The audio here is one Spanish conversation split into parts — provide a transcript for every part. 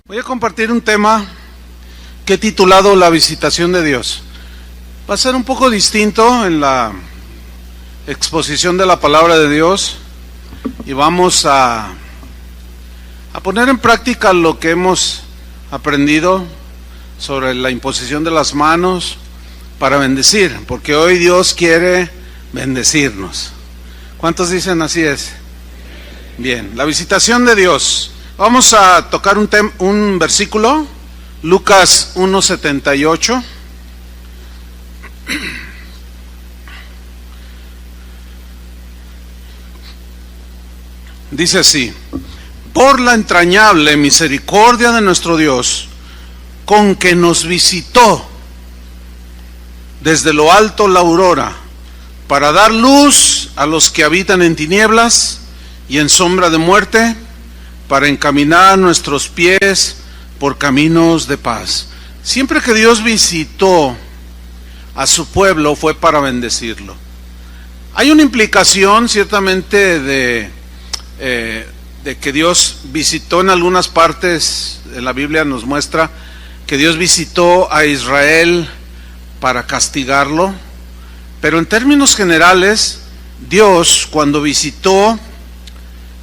Voy a compartir un tema que he titulado La visitación de Dios. Va a ser un poco distinto en la exposición de la palabra de Dios y vamos a poner en práctica lo que hemos aprendido sobre la imposición de las manos para bendecir, porque hoy Dios quiere bendecirnos. ¿Cuántos dicen así es? Bien, la visitación de Dios. Vamos a tocar un versículo, Lucas 1:78. Dice así: por la entrañable misericordia de nuestro Dios, con que nos visitó desde lo alto la aurora, para dar luz a los que habitan en tinieblas y en sombra de muerte, para encaminar nuestros pies por caminos de paz. Siempre que Dios visitó a su pueblo fue para bendecirlo. Hay una implicación ciertamente de que Dios visitó en algunas partes de la Biblia, nos muestra que Dios visitó a Israel para castigarlo, pero en términos generales, Dios cuando visitó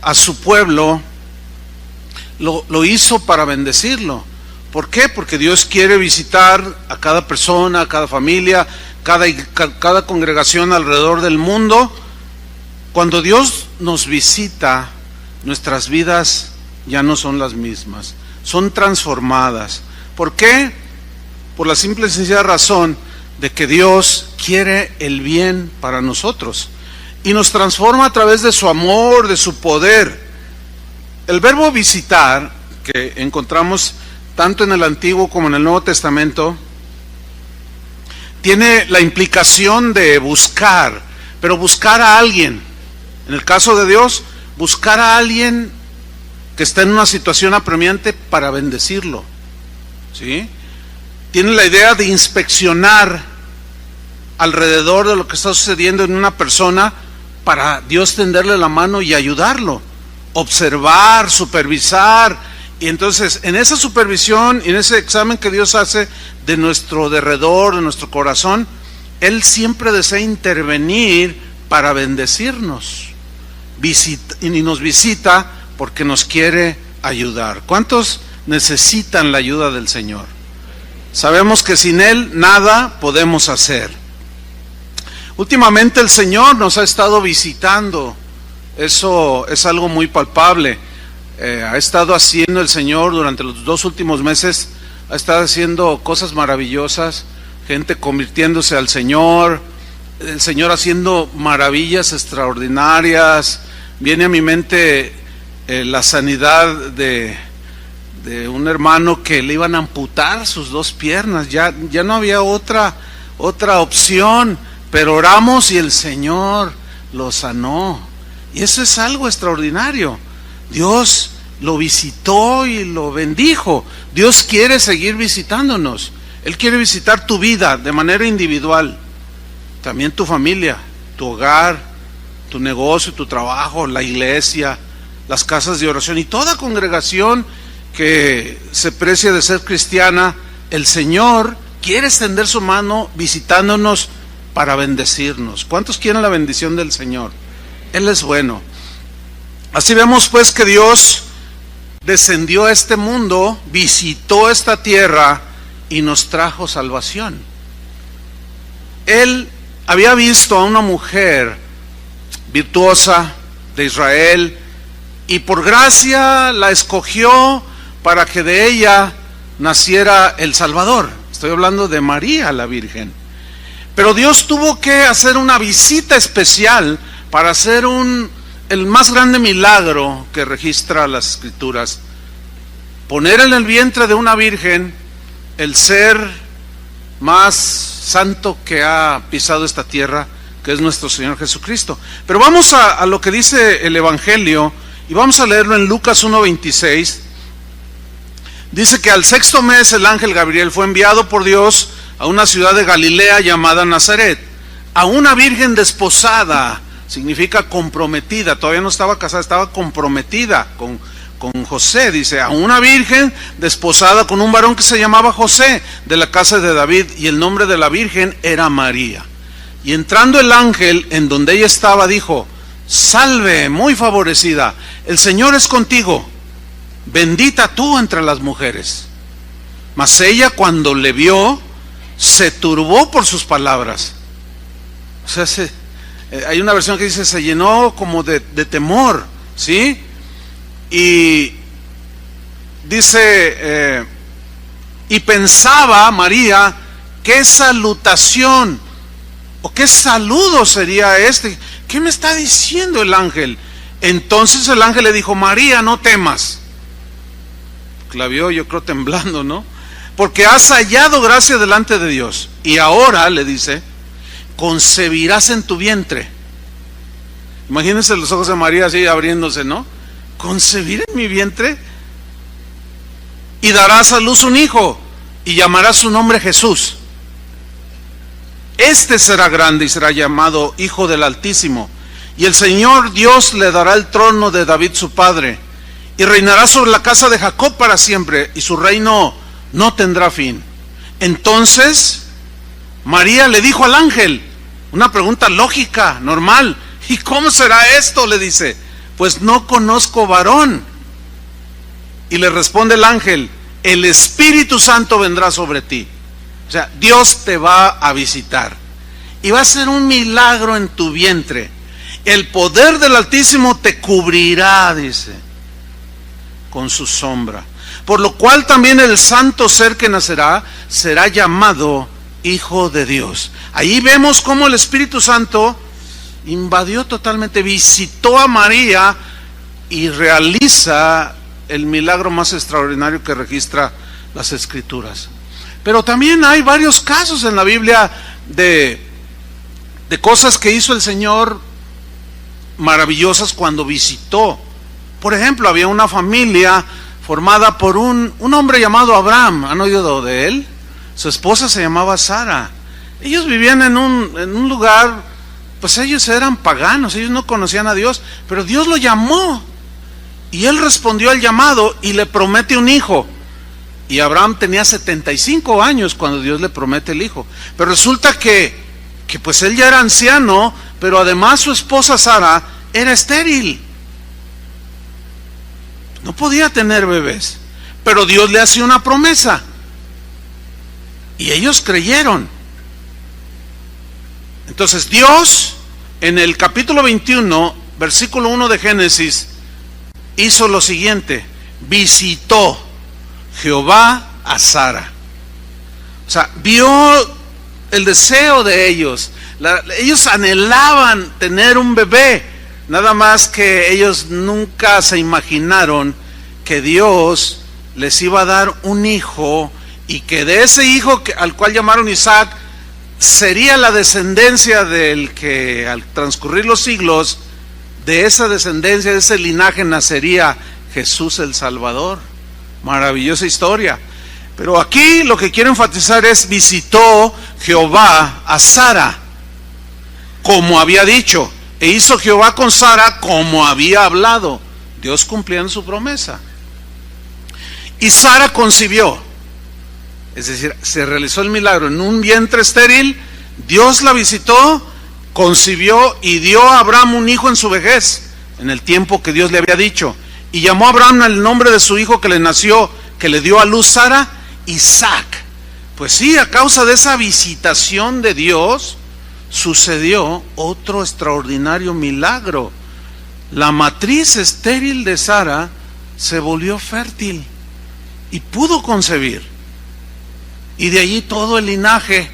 a su pueblo, lo hizo para bendecirlo. ¿Por qué? Porque Dios quiere visitar a cada persona, a cada familia, cada congregación alrededor del mundo. Cuando Dios nos visita, nuestras vidas ya no son las mismas, son transformadas. ¿Por qué? Por la simple y sencilla razón de que Dios quiere el bien para nosotros y nos transforma a través de su amor, de su poder. El verbo visitar, que encontramos tanto en el Antiguo como en el Nuevo Testamento, tiene la implicación de buscar, pero buscar a alguien. En el caso de Dios, buscar a alguien que está en una situación apremiante para bendecirlo, ¿sí? Tiene la idea de inspeccionar alrededor de lo que está sucediendo en una persona para Dios tenderle la mano y ayudarlo. Observar, supervisar, y entonces en esa supervisión y en ese examen que Dios hace de nuestro derredor, de nuestro corazón, Él siempre desea intervenir para bendecirnos, y nos visita porque nos quiere ayudar. ¿Cuántos necesitan la ayuda del Señor? Sabemos que sin Él nada podemos hacer. Últimamente el Señor nos ha estado visitando. Eso es algo muy palpable. Ha estado haciendo el Señor durante los 2 últimos meses, ha estado haciendo cosas maravillosas, gente convirtiéndose al Señor, el Señor haciendo maravillas extraordinarias. Viene a mi mente la sanidad de un hermano que le iban a amputar sus 2 piernas, ya no había otra opción, pero oramos y el Señor lo sanó. Y eso es algo extraordinario. Dios lo visitó y lo bendijo. Dios quiere seguir visitándonos. Él quiere visitar tu vida de manera individual, también tu familia, tu hogar, tu negocio, tu trabajo, la iglesia, las casas de oración y toda congregación que se precia de ser cristiana. El Señor quiere extender su mano visitándonos para bendecirnos. ¿Cuántos quieren la bendición del Señor? Él es bueno. Así vemos pues que Dios descendió a este mundo, visitó esta tierra y nos trajo salvación. Él había visto a una mujer virtuosa de Israel y por gracia la escogió para que de ella naciera el Salvador. Estoy hablando de María la Virgen. Pero Dios tuvo que hacer una visita especial para hacer el más grande milagro que registra las Escrituras: poner en el vientre de una virgen el ser más santo que ha pisado esta tierra, que es nuestro Señor Jesucristo. Pero vamos a lo que dice el Evangelio, y vamos a leerlo en Lucas 1:26. Dice que al 6º mes el ángel Gabriel fue enviado por Dios a una ciudad de Galilea llamada Nazaret, a una virgen desposada. Significa comprometida, todavía no estaba casada, estaba comprometida con con José, dice, a una virgen desposada con un varón que se llamaba José, de la casa de David, y el nombre de la virgen era María. Y entrando el ángel en donde ella estaba, dijo: salve, muy favorecida, el Señor es contigo, bendita tú entre las mujeres. Mas ella, cuando le vio, se turbó por sus palabras. O sea, hay una versión que dice, se llenó como de temor, ¿sí? Y dice, y pensaba María, ¿qué salutación o qué saludo sería este? ¿Qué me está diciendo el ángel? Entonces el ángel le dijo: María, no temas. La vio, yo creo, temblando, ¿no? Porque has hallado gracia delante de Dios. Y ahora, le dice, concebirás en tu vientre. Imagínense los ojos de María así abriéndose, ¿no? ¿Concebir en mi vientre? Y darás a luz un hijo, y llamarás su nombre Jesús. Este será grande y será llamado Hijo del Altísimo. Y el Señor Dios le dará el trono de David su padre, y reinará sobre la casa de Jacob para siempre, y su reino no tendrá fin. Entonces María le dijo al ángel, una pregunta lógica, normal: ¿y cómo será esto?, le dice, pues no conozco varón. Y le responde el ángel: el Espíritu Santo vendrá sobre ti. O sea, Dios te va a visitar y va a hacer un milagro en tu vientre. El poder del Altísimo te cubrirá, dice, con su sombra. Por lo cual también el santo ser que nacerá será llamado Hijo de Dios. Ahí vemos cómo el Espíritu Santo invadió totalmente, visitó a María y realiza el milagro más extraordinario que registra las Escrituras. Pero también hay varios casos en la Biblia de cosas que hizo el Señor maravillosas cuando visitó. Por ejemplo, había una familia formada por un hombre llamado Abraham. ¿Han oído de él? Su esposa se llamaba Sara. Ellos vivían en un lugar, pues ellos eran paganos, ellos no conocían a Dios, pero Dios lo llamó y él respondió al llamado y le promete un hijo. Y Abraham tenía 75 años cuando Dios le promete el hijo. Pero resulta que pues él ya era anciano, pero además su esposa Sara era estéril. No podía tener bebés. Pero Dios le hace una promesa. Y ellos creyeron. Entonces Dios, en el capítulo 21, versículo 1 de Génesis, hizo lo siguiente: visitó Jehová a Sara. O sea, vio el deseo de ellos. Ellos anhelaban tener un bebé, nada más que ellos nunca se imaginaron que Dios les iba a dar un hijo, y que de ese hijo al cual llamaron Isaac sería la descendencia del que, al transcurrir los siglos, de esa descendencia, de ese linaje, nacería Jesús el Salvador. Maravillosa historia. Pero aquí lo que quiero enfatizar es: visitó Jehová a Sara como había dicho, e hizo Jehová con Sara como había hablado. Dios cumpliendo su promesa. Y Sara concibió, es decir, se realizó el milagro en un vientre estéril. Dios la visitó, concibió y dio a Abraham un hijo en su vejez, en el tiempo que Dios le había dicho. Y llamó a Abraham el nombre de su hijo que le nació, que le dio a luz Sara, Isaac. Pues sí, a causa de esa visitación de Dios, sucedió otro extraordinario milagro. La matriz estéril de Sara se volvió fértil y pudo concebir. Y de allí todo el linaje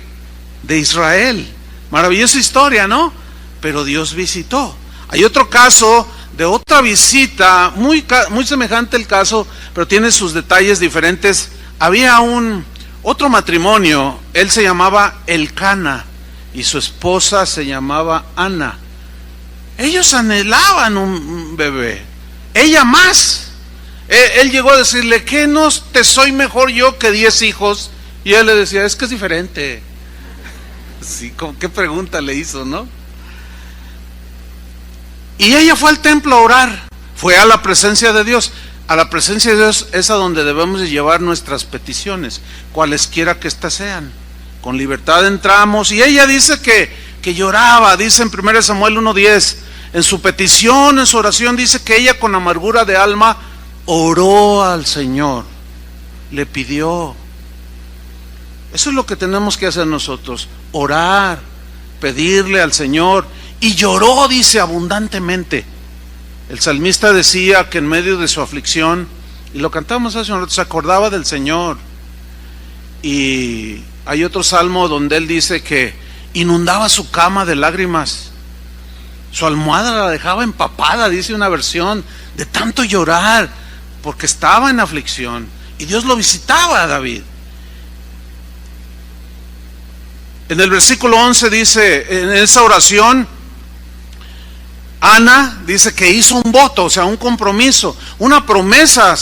de Israel. Maravillosa historia, ¿no? Pero Dios visitó. Hay otro caso de otra visita, muy semejante el caso, pero tiene sus detalles diferentes. Había otro matrimonio, él se llamaba Elcana y su esposa se llamaba Ana. Ellos anhelaban un bebé, ella más. Él llegó a decirle: ¿qué no te soy mejor yo que 10 hijos? Y él le decía: es que es diferente. Sí, ¿qué pregunta le hizo, no? Y ella fue al templo a orar, fue a la presencia de Dios. A la presencia de Dios es a donde debemos de llevar nuestras peticiones, cualesquiera que éstas sean. Con libertad entramos, y ella dice que lloraba, dice en 1 Samuel 1:10, en su petición, en su oración, dice que ella con amargura de alma oró al Señor, le pidió. Eso es lo que tenemos que hacer nosotros, orar, pedirle al Señor, y lloró, dice, abundantemente. El salmista decía que en medio de su aflicción, y lo cantamos hace un rato, se acordaba del Señor. Y hay otro salmo donde él dice que inundaba su cama de lágrimas, su almohada la dejaba empapada, dice una versión, de tanto llorar, porque estaba en aflicción, y Dios lo visitaba a David. En el versículo 11 dice, en esa oración, Ana dice que hizo un voto, o sea, un compromiso, una promesa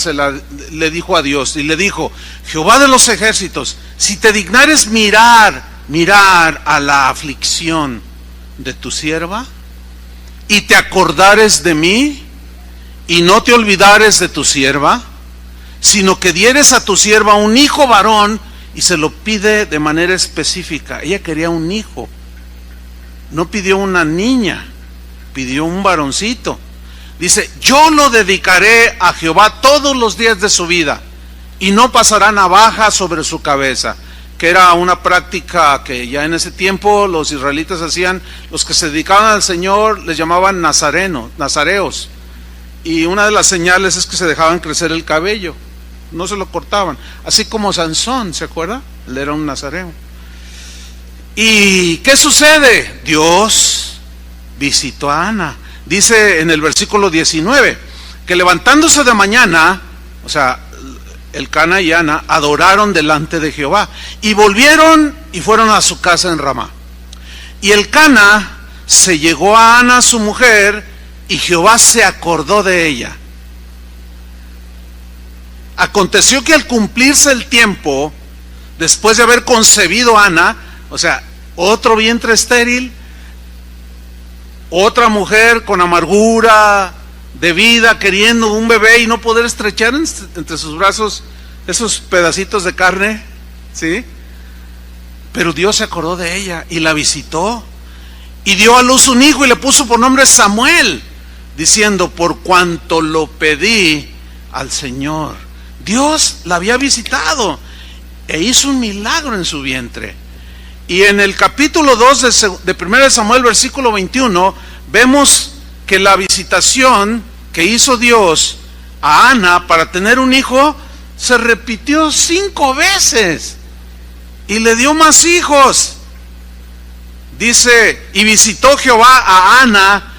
le dijo a Dios, y le dijo: Jehová de los ejércitos, si te dignares mirar a la aflicción de tu sierva, y te acordares de mí, y no te olvidares de tu sierva, sino que dieres a tu sierva un hijo varón, y se lo pide de manera específica. Ella quería un hijo, no pidió una niña, pidió un varoncito. Dice: yo lo dedicaré a Jehová todos los días de su vida, y no pasará navaja sobre su cabeza. Que era una práctica que ya en ese tiempo los israelitas hacían. Los que se dedicaban al Señor les llamaban nazareos, y una de las señales es que se dejaban crecer el cabello, no se lo cortaban, así como Sansón, ¿se acuerda? Él era un nazareo. ¿Y qué sucede? Dios visitó a Ana. Dice en el versículo 19 que levantándose de mañana, o sea, Elcana y Ana adoraron delante de Jehová, y volvieron y fueron a su casa en Ramá. Y Elcana se llegó a Ana su mujer, y Jehová se acordó de ella. Aconteció que al cumplirse el tiempo, después de haber concebido a Ana, o sea, otro vientre estéril, otra mujer con amargura de vida, queriendo un bebé y no poder estrechar entre sus brazos esos pedacitos de carne, ¿sí? Pero Dios se acordó de ella y la visitó, y dio a luz un hijo y le puso por nombre Samuel, diciendo: por cuanto lo pedí al Señor. Dios la había visitado e hizo un milagro en su vientre. Y en el capítulo 2 de 1 Samuel, versículo 21, vemos que la visitación que hizo Dios a Ana para tener un hijo se repitió 5 veces, y le dio más hijos. Dice: y visitó Jehová a Ana,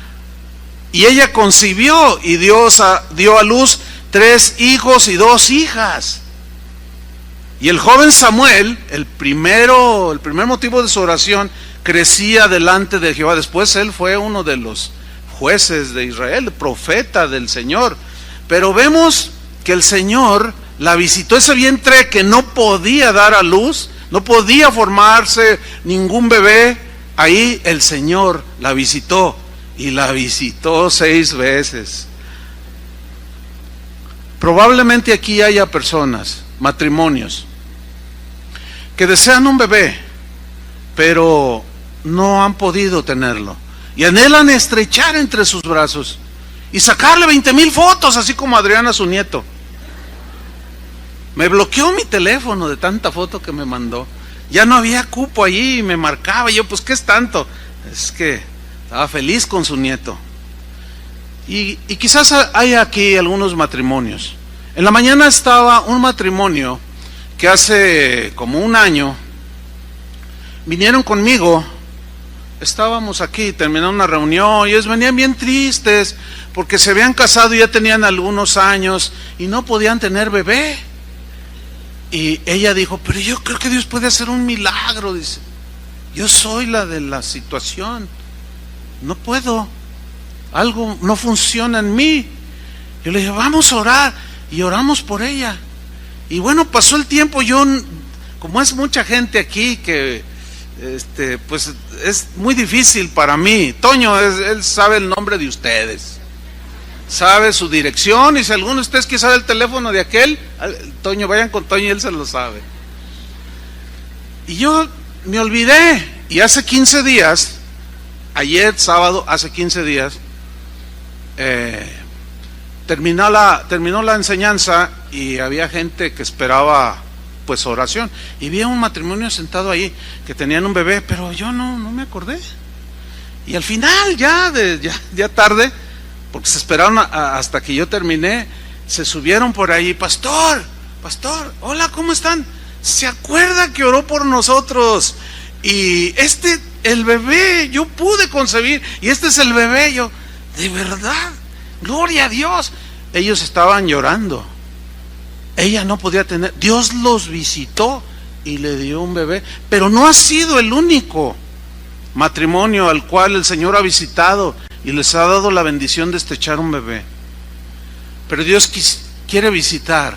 y ella concibió, y Dios dio a luz 3 hijos y 2 hijas. Y el joven Samuel, el primer motivo de su oración, crecía delante de Jehová. Después él fue uno de los jueces de Israel, profeta del Señor. Pero vemos que el Señor la visitó, ese vientre que no podía dar a luz, no podía formarse ningún bebé. Ahí el Señor la visitó, y la visitó 6 veces. Probablemente aquí haya personas, matrimonios, que desean un bebé, pero no han podido tenerlo, y anhelan estrechar entre sus brazos y sacarle 20,000 fotos, así como Adriana, su nieto. Me bloqueó mi teléfono de tanta foto que me mandó. Ya no había cupo allí, y me marcaba. Y yo, pues, ¿qué es tanto? Es que estaba feliz con su nieto. Y quizás hay aquí algunos matrimonios. En la mañana estaba un matrimonio que hace como un año vinieron conmigo. Estábamos aquí, terminó una reunión, y ellos venían bien tristes porque se habían casado y ya tenían algunos años y no podían tener bebé. Y ella dijo: pero yo creo que Dios puede hacer un milagro. Dice: yo soy la de la situación, no puedo, algo no funciona en mí. Yo le dije: vamos a orar, y oramos por ella. Y bueno, pasó el tiempo. Yo, como es mucha gente aquí que pues es muy difícil para mí. Toño, él sabe el nombre de ustedes. sabe su dirección, y si alguno de ustedes quiere saber el teléfono de aquel, Toño, vayan con Toño y él se lo sabe. Y yo me olvidé, y hace 15 días, ayer sábado, hace 15 días, terminó la enseñanza y había gente que esperaba pues oración, y vi a un matrimonio sentado ahí que tenían un bebé, pero yo no me acordé. Y al final ya tarde, porque se esperaron hasta que yo terminé, se subieron por ahí: pastor, hola, ¿cómo están? ¿Se acuerda que oró por nosotros? Y el bebé, yo pude concebir, y este es el bebé. Yo, de verdad, gloria a Dios. Ellos estaban llorando. Ella no podía tener, Dios los visitó y le dio un bebé. Pero no ha sido el único matrimonio al cual el Señor ha visitado y les ha dado la bendición de estrechar un bebé. Pero Dios quiere visitar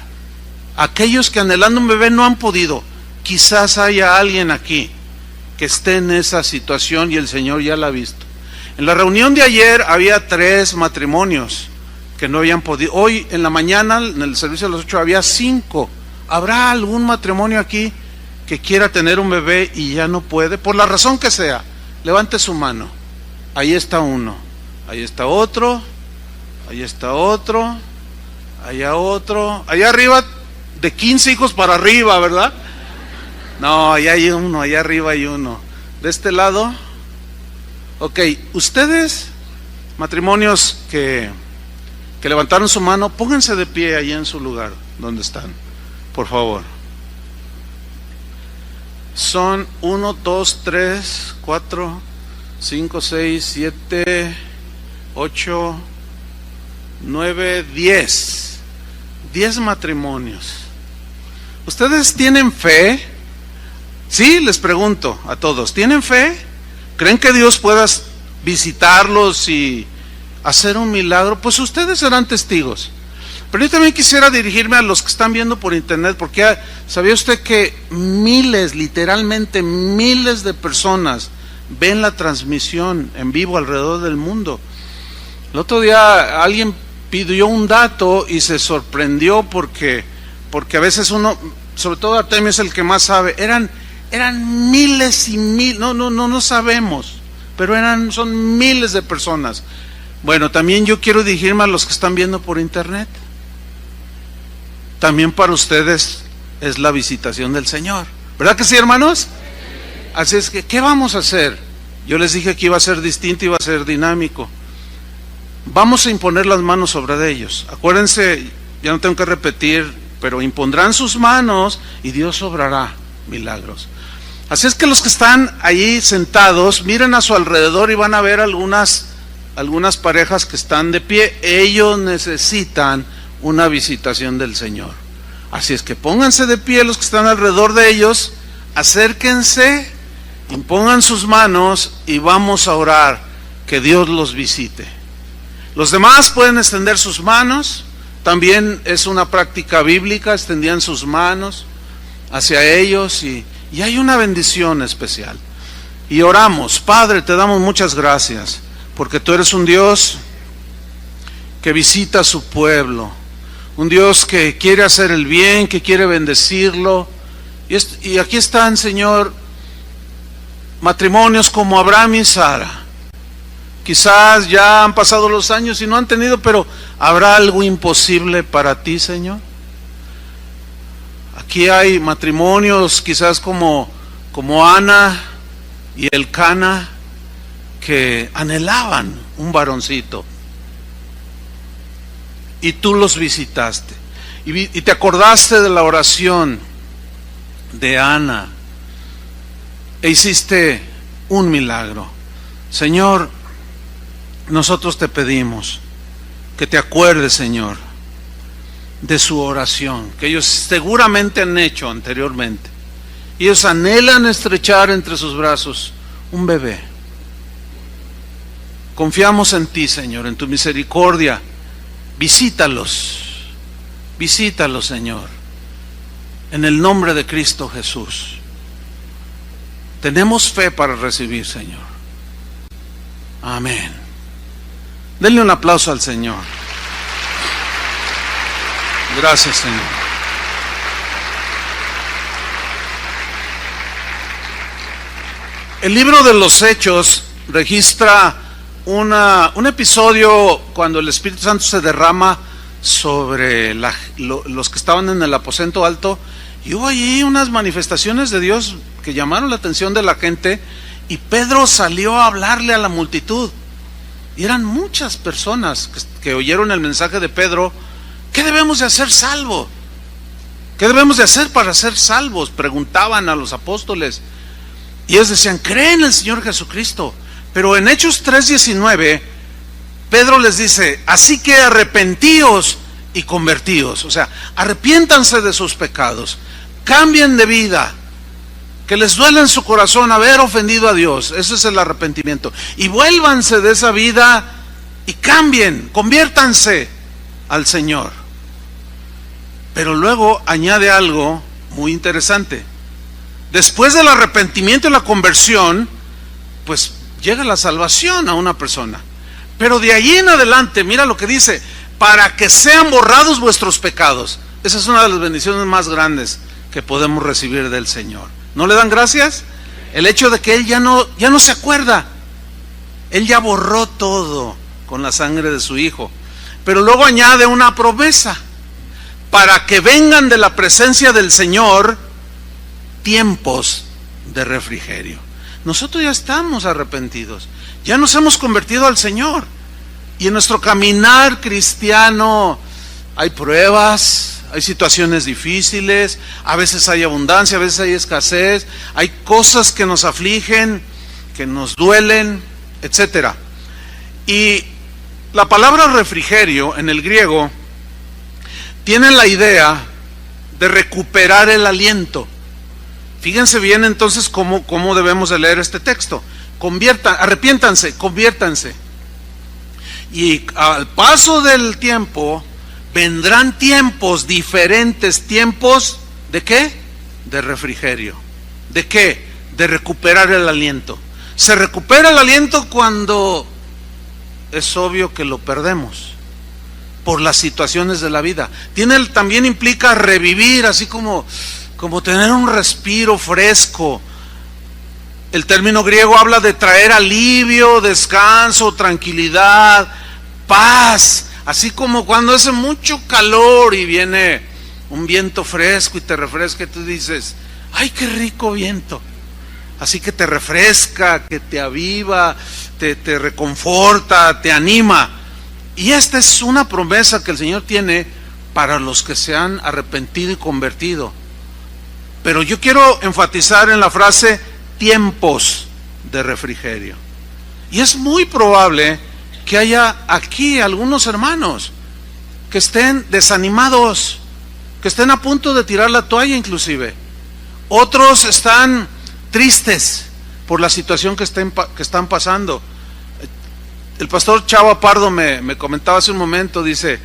a aquellos que anhelando un bebé no han podido. Quizás haya alguien aquí que esté en esa situación y el Señor ya la ha visto. En la reunión de ayer había 3 matrimonios que no habían podido. Hoy en la mañana, en el servicio de las 8, había 5. ¿Habrá algún matrimonio aquí que quiera tener un bebé y ya no puede? Por la razón que sea, levante su mano. Ahí está uno, ahí está otro, ahí está otro, allá otro, allá arriba, de 15 hijos para arriba, ¿verdad? No, allá hay uno, allá arriba hay uno. De este lado, ok, ustedes, matrimonios que levantaron su mano, pónganse de pie allá en su lugar donde están, por favor. Son 1, 2, 3, 4, 5, 6, 7, 8, 9, 10. 10 matrimonios. ¿Ustedes tienen fe? Sí, les pregunto a todos, ¿tienen fe? ¿Creen que Dios pueda visitarlos y hacer un milagro? Pues ustedes serán testigos. Pero yo también quisiera dirigirme a los que están viendo por internet, porque ¿sabía usted que literalmente miles de personas ven la transmisión en vivo alrededor del mundo? El otro día alguien pidió un dato y se sorprendió porque a veces uno, sobre todo Artemio es el que más sabe, eran miles y miles, no sabemos, pero son miles de personas. Bueno, también yo quiero dirigirme a los que están viendo por internet. También para ustedes es la visitación del Señor, ¿verdad que sí, hermanos? Así es que, ¿qué vamos a hacer? Yo les dije que iba a ser distinto, iba a ser dinámico. Vamos a imponer las manos sobre ellos. Acuérdense, ya no tengo que repetir, pero impondrán sus manos y Dios obrará milagros. Así es que los que están ahí sentados, miren a su alrededor y van a ver algunas parejas que están de pie. Ellos necesitan una visitación del Señor. Así es que pónganse de pie los que están alrededor de ellos, acérquense, impongan sus manos y vamos a orar que Dios los visite. Los demás pueden extender sus manos, también es una práctica bíblica, extendían sus manos hacia ellos y hay una bendición especial. Y oramos. Padre, te damos muchas gracias, porque tú eres un Dios que visita a su pueblo, un Dios que quiere hacer el bien, que quiere bendecirlo. Y aquí están, Señor, matrimonios como Abraham y Sara. Quizás ya han pasado los años y no han tenido, pero ¿habrá algo imposible para ti, Señor? Aquí hay matrimonios quizás como Ana y Elcana, que anhelaban un varoncito y tú los visitaste y te acordaste de la oración de Ana e hiciste un milagro. Señor, nosotros te pedimos que te acuerdes, Señor, de su oración que ellos seguramente han hecho anteriormente. Ellos anhelan estrechar entre sus brazos un bebé. Confiamos en ti, Señor, en tu misericordia. Visítalos, Señor, en el nombre de Cristo Jesús. Tenemos fe para recibir, Señor. Amén. Denle un aplauso al Señor. Gracias, Señor. El libro de los Hechos registra un episodio cuando el Espíritu Santo se derrama sobre los que estaban en el aposento alto, y hubo allí unas manifestaciones de Dios que llamaron la atención de la gente, y Pedro salió a hablarle a la multitud, y eran muchas personas que oyeron el mensaje de Pedro. ¿Qué debemos de hacer salvo? ¿Qué debemos de hacer para ser salvos? Preguntaban a los apóstoles, y ellos decían, cree en el Señor Jesucristo. Pero en Hechos 3:19, Pedro les dice, así que arrepentíos y convertíos. O sea, arrepiéntanse de sus pecados, cambien de vida, que les duele en su corazón haber ofendido a Dios. Ese es el arrepentimiento. Y vuélvanse de esa vida y cambien, conviértanse al Señor. Pero luego añade algo muy interesante. Después del arrepentimiento y la conversión, pues llega la salvación a una persona. Pero de allí en adelante, mira lo que dice, para que sean borrados vuestros pecados. Esa es una de las bendiciones más grandes que podemos recibir del Señor. ¿No le dan gracias? El hecho de que Él ya no se acuerda. Él ya borró todo con la sangre de su Hijo. Pero luego añade una promesa, para que vengan de la presencia del Señor tiempos de refrigerio. Nosotros ya estamos arrepentidos, ya nos hemos convertido al Señor, y en nuestro caminar cristiano hay pruebas, hay situaciones difíciles, a veces hay abundancia, a veces hay escasez, hay cosas que nos afligen, que nos duelen, etcétera. Y la palabra refrigerio en el griego tiene la idea de recuperar el aliento. Fíjense bien entonces cómo debemos de leer este texto. Arrepiéntanse, conviértanse. Y al paso del tiempo vendrán tiempos diferentes. ¿Tiempos de qué? De refrigerio. ¿De qué? De recuperar el aliento. Se recupera el aliento cuando es obvio que lo perdemos por las situaciones de la vida. También implica revivir, así como tener un respiro fresco. El término griego habla de traer alivio, descanso, tranquilidad, paz. Así como cuando hace mucho calor y viene un viento fresco y te refresca, y tú dices, ¡ay, qué rico viento! Así que te refresca, que te aviva, te reconforta, te anima. Y esta es una promesa que el Señor tiene para los que se han arrepentido y convertido. Pero yo quiero enfatizar en la frase tiempos de refrigerio. Y es muy probable que haya aquí algunos hermanos que estén desanimados, que estén a punto de tirar la toalla inclusive. Otros están tristes por la situación que están pasando. El pastor Chava Pardo me comentaba hace un momento, dice,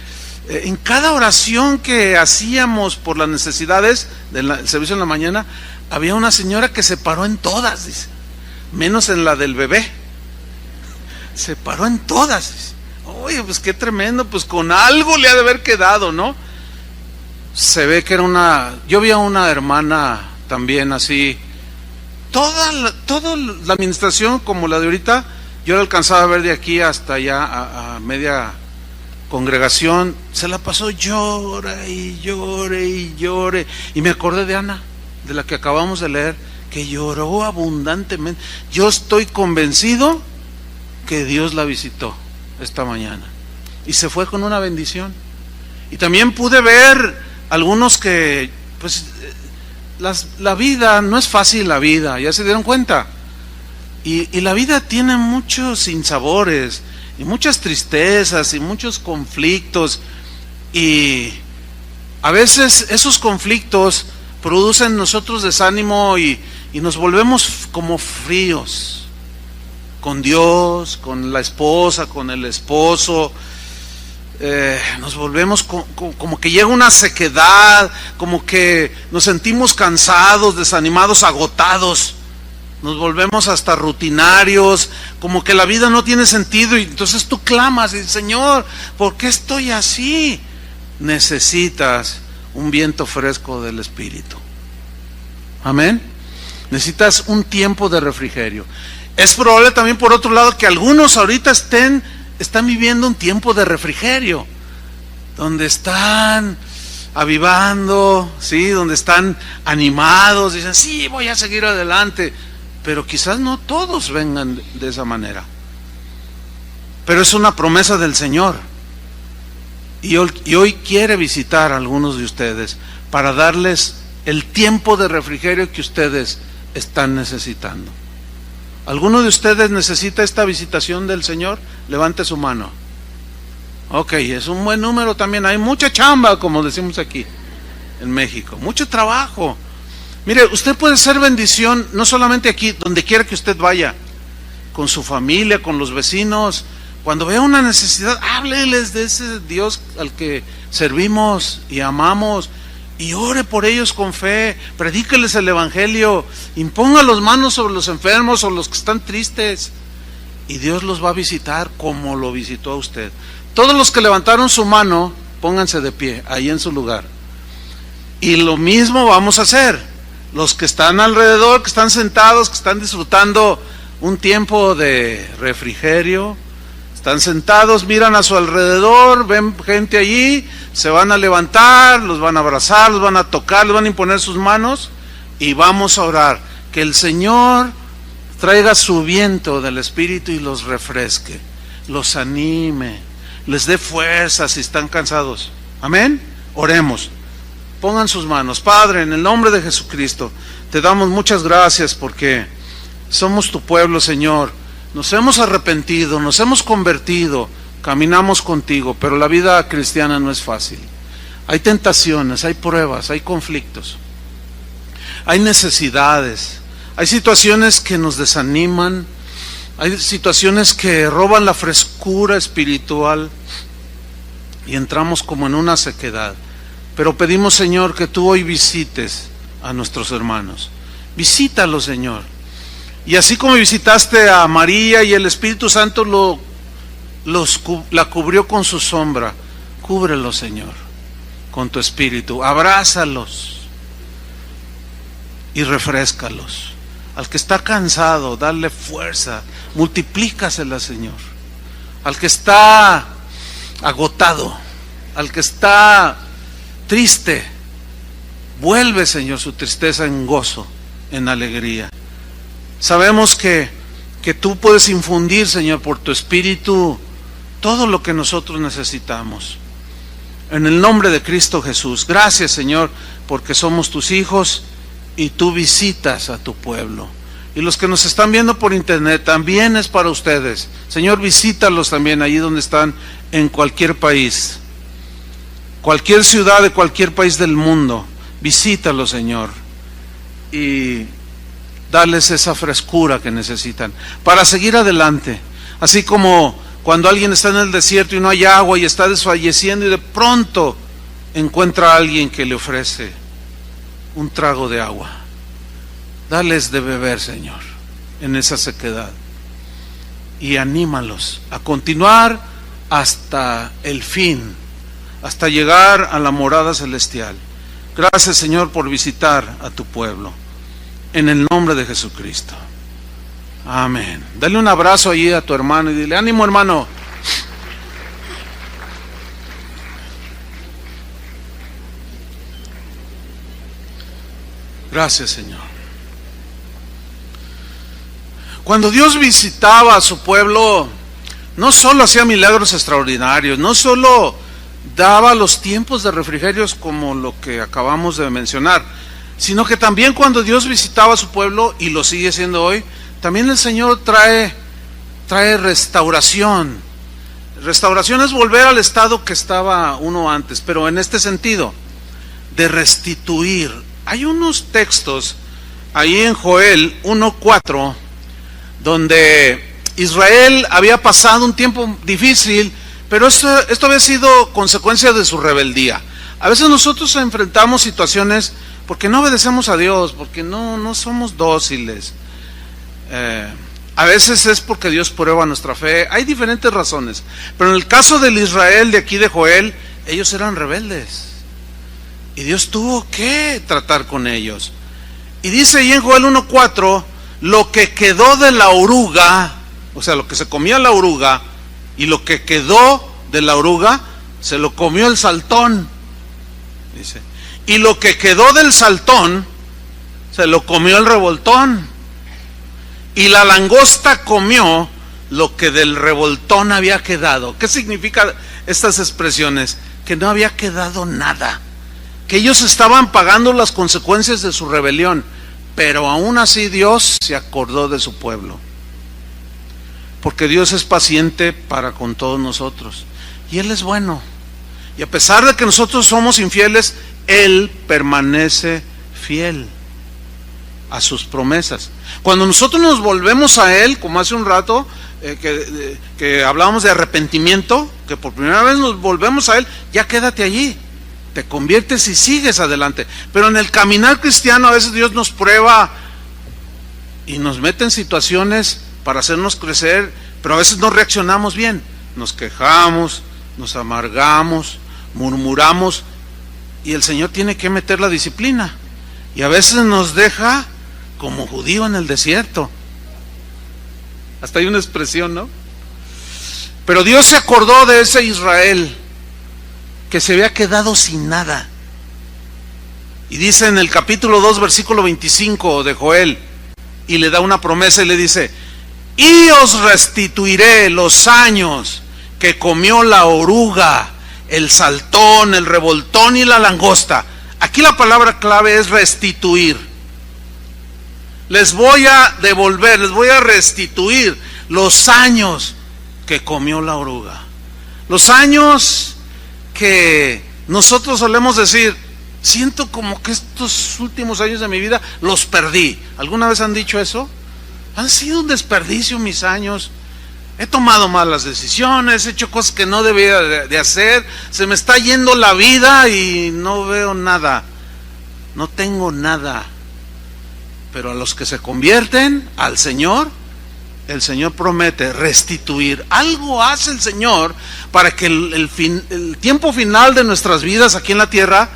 en cada oración que hacíamos por las necesidades del servicio en la mañana, había una señora que se paró en todas, dice, menos en la del bebé. Se paró en todas. Dice. Oye, pues qué tremendo, pues con algo le ha de haber quedado, ¿no? Se ve que era yo vi a una hermana también así, toda la administración como la de ahorita, yo la alcanzaba a ver de aquí hasta allá a media congregación, se la pasó llore y llore y llore. Y me acordé de Ana, de la que acabamos de leer, que lloró abundantemente. Yo estoy convencido que Dios la visitó esta mañana y se fue con una bendición. Y también pude ver algunos que, pues, la vida, no es fácil la vida, ya se dieron cuenta. Y la vida tiene muchos sinsabores, y muchas tristezas, y muchos conflictos. Y a veces esos conflictos producen en nosotros desánimo y nos volvemos como fríos con Dios, con la esposa, con el esposo. Nos volvemos como que llega una sequedad, como que nos sentimos cansados, desanimados, agotados. Nos volvemos hasta rutinarios, como que la vida no tiene sentido, y entonces tú clamas y dices, Señor, ¿por qué estoy así? necesitas un viento fresco del Espíritu. Amén. Necesitas un tiempo de refrigerio. Es probable también, por otro lado, que algunos ahorita están viviendo un tiempo de refrigerio, donde están avivando, ¿sí? Donde están animados, dicen, sí, voy a seguir adelante, pero quizás no todos vengan de esa manera. Pero es una promesa del Señor, y hoy quiere visitar a algunos de ustedes para darles el tiempo de refrigerio que ustedes están necesitando. ¿Alguno de ustedes necesita esta visitación del Señor? Levante su mano. Ok, es un buen número también. Hay mucha chamba, como decimos aquí en México, mucho trabajo. Mire, usted puede ser bendición, no solamente aquí, donde quiera que usted vaya, con su familia, con los vecinos. Cuando vea una necesidad, hábleles de ese Dios al que servimos y amamos, y ore por ellos con fe, predíqueles el Evangelio, imponga las manos sobre los enfermos o los que están tristes, y Dios los va a visitar como lo visitó a usted. Todos los que levantaron su mano, pónganse de pie, ahí en su lugar. Y lo mismo vamos a hacer. Los que están alrededor, que están sentados, que están disfrutando un tiempo de refrigerio, están sentados, miran a su alrededor, ven gente allí, se van a levantar, los van a abrazar, los van a tocar, les van a imponer sus manos y vamos a orar. Que el Señor traiga su viento del Espíritu y los refresque, los anime, les dé fuerza si están cansados. Amén. Oremos. Pongan sus manos. Padre, en el nombre de Jesucristo, te damos muchas gracias porque somos tu pueblo, Señor. Nos hemos arrepentido, nos hemos convertido, caminamos contigo, pero la vida cristiana no es fácil. Hay tentaciones, hay pruebas, hay conflictos, hay necesidades, hay situaciones que nos desaniman, hay situaciones que roban la frescura espiritual y entramos como en una sequedad. Pero pedimos, Señor, que tú hoy visites a nuestros hermanos. Visítalos, Señor. Y así como visitaste a María y el Espíritu Santo la cubrió con su sombra, cúbrelos, Señor, con tu Espíritu. Abrázalos y refréscalos. Al que está cansado, dale fuerza, multiplícasela, Señor. Al que está agotado, al que está triste, vuelve, Señor, su tristeza en gozo, en alegría. Sabemos que tú puedes infundir, Señor, por tu Espíritu todo lo que nosotros necesitamos. En el nombre de Cristo Jesús, gracias, Señor, porque somos tus hijos y tú visitas a tu pueblo. Y los que nos están viendo por internet, también es para ustedes. Señor, visítalos también allí donde están, en cualquier país, cualquier ciudad de cualquier país del mundo. Visítalos, Señor, y darles esa frescura que necesitan para seguir adelante. Así como cuando alguien está en el desierto y no hay agua y está desfalleciendo y de pronto encuentra a alguien que le ofrece un trago de agua. Dales de beber, Señor, en esa sequedad, y anímalos a continuar hasta el fin, hasta llegar a la morada celestial. Gracias, Señor, por visitar a tu pueblo. En el nombre de Jesucristo. Amén. Dale un abrazo allí a tu hermano y dile, ánimo, hermano. Gracias, Señor. Cuando Dios visitaba a su pueblo, no solo hacía milagros extraordinarios, no solo daba los tiempos de refrigerios como lo que acabamos de mencionar, sino que también cuando Dios visitaba a su pueblo, y lo sigue haciendo hoy, también el Señor trae restauración. Restauración es volver al estado que estaba uno antes, pero en este sentido, de restituir. Hay unos textos ahí en Joel 1:4, donde Israel había pasado un tiempo difícil, pero esto había sido consecuencia de su rebeldía. A veces nosotros enfrentamos situaciones porque no obedecemos a Dios, porque no somos dóciles. A veces es porque Dios prueba nuestra fe. Hay diferentes razones, pero en el caso del Israel de aquí de Joel, ellos eran rebeldes y Dios tuvo que tratar con ellos. Y dice ahí en Joel 1:4, lo que quedó de la oruga, o sea, lo que se comía la oruga, y lo que quedó de la oruga se lo comió el saltón, dice. Y lo que quedó del saltón se lo comió el revoltón. Y la langosta comió lo que del revoltón había quedado. ¿Qué significa estas expresiones? Que no había quedado nada, que ellos estaban pagando las consecuencias de su rebelión, pero aún así Dios se acordó de su pueblo, porque Dios es paciente para con todos nosotros, y Él es bueno, y a pesar de que nosotros somos infieles, Él permanece fiel a sus promesas. Cuando nosotros nos volvemos a Él, como hace un rato que hablábamos de arrepentimiento, que por primera vez nos volvemos a Él, ya quédate allí, te conviertes y sigues adelante. Pero en el caminar cristiano a veces Dios nos prueba y nos mete en situaciones para hacernos crecer, pero a veces no reaccionamos bien, nos quejamos, nos amargamos, murmuramos, y el Señor tiene que meter la disciplina, y a veces nos deja como judío en el desierto. Hasta hay una expresión, ¿no? Pero Dios se acordó de ese Israel que se había quedado sin nada, y dice en el capítulo 2 versículo 25 de Joel, y le da una promesa y le dice: y os restituiré los años que comió la oruga, el saltón, el revoltón y la langosta. Aquí la palabra clave es restituir. Les voy a devolver, les voy a restituir los años que comió la oruga. Los años que nosotros solemos decir: siento como que estos últimos años de mi vida los perdí. ¿Alguna vez han dicho eso? Han sido un desperdicio mis años. He tomado malas decisiones, he hecho cosas que no debía de hacer, se me está yendo la vida y no veo nada, no tengo nada. Pero a los que se convierten al Señor, el Señor promete restituir. Algo hace el Señor para que el tiempo final de nuestras vidas aquí en la tierra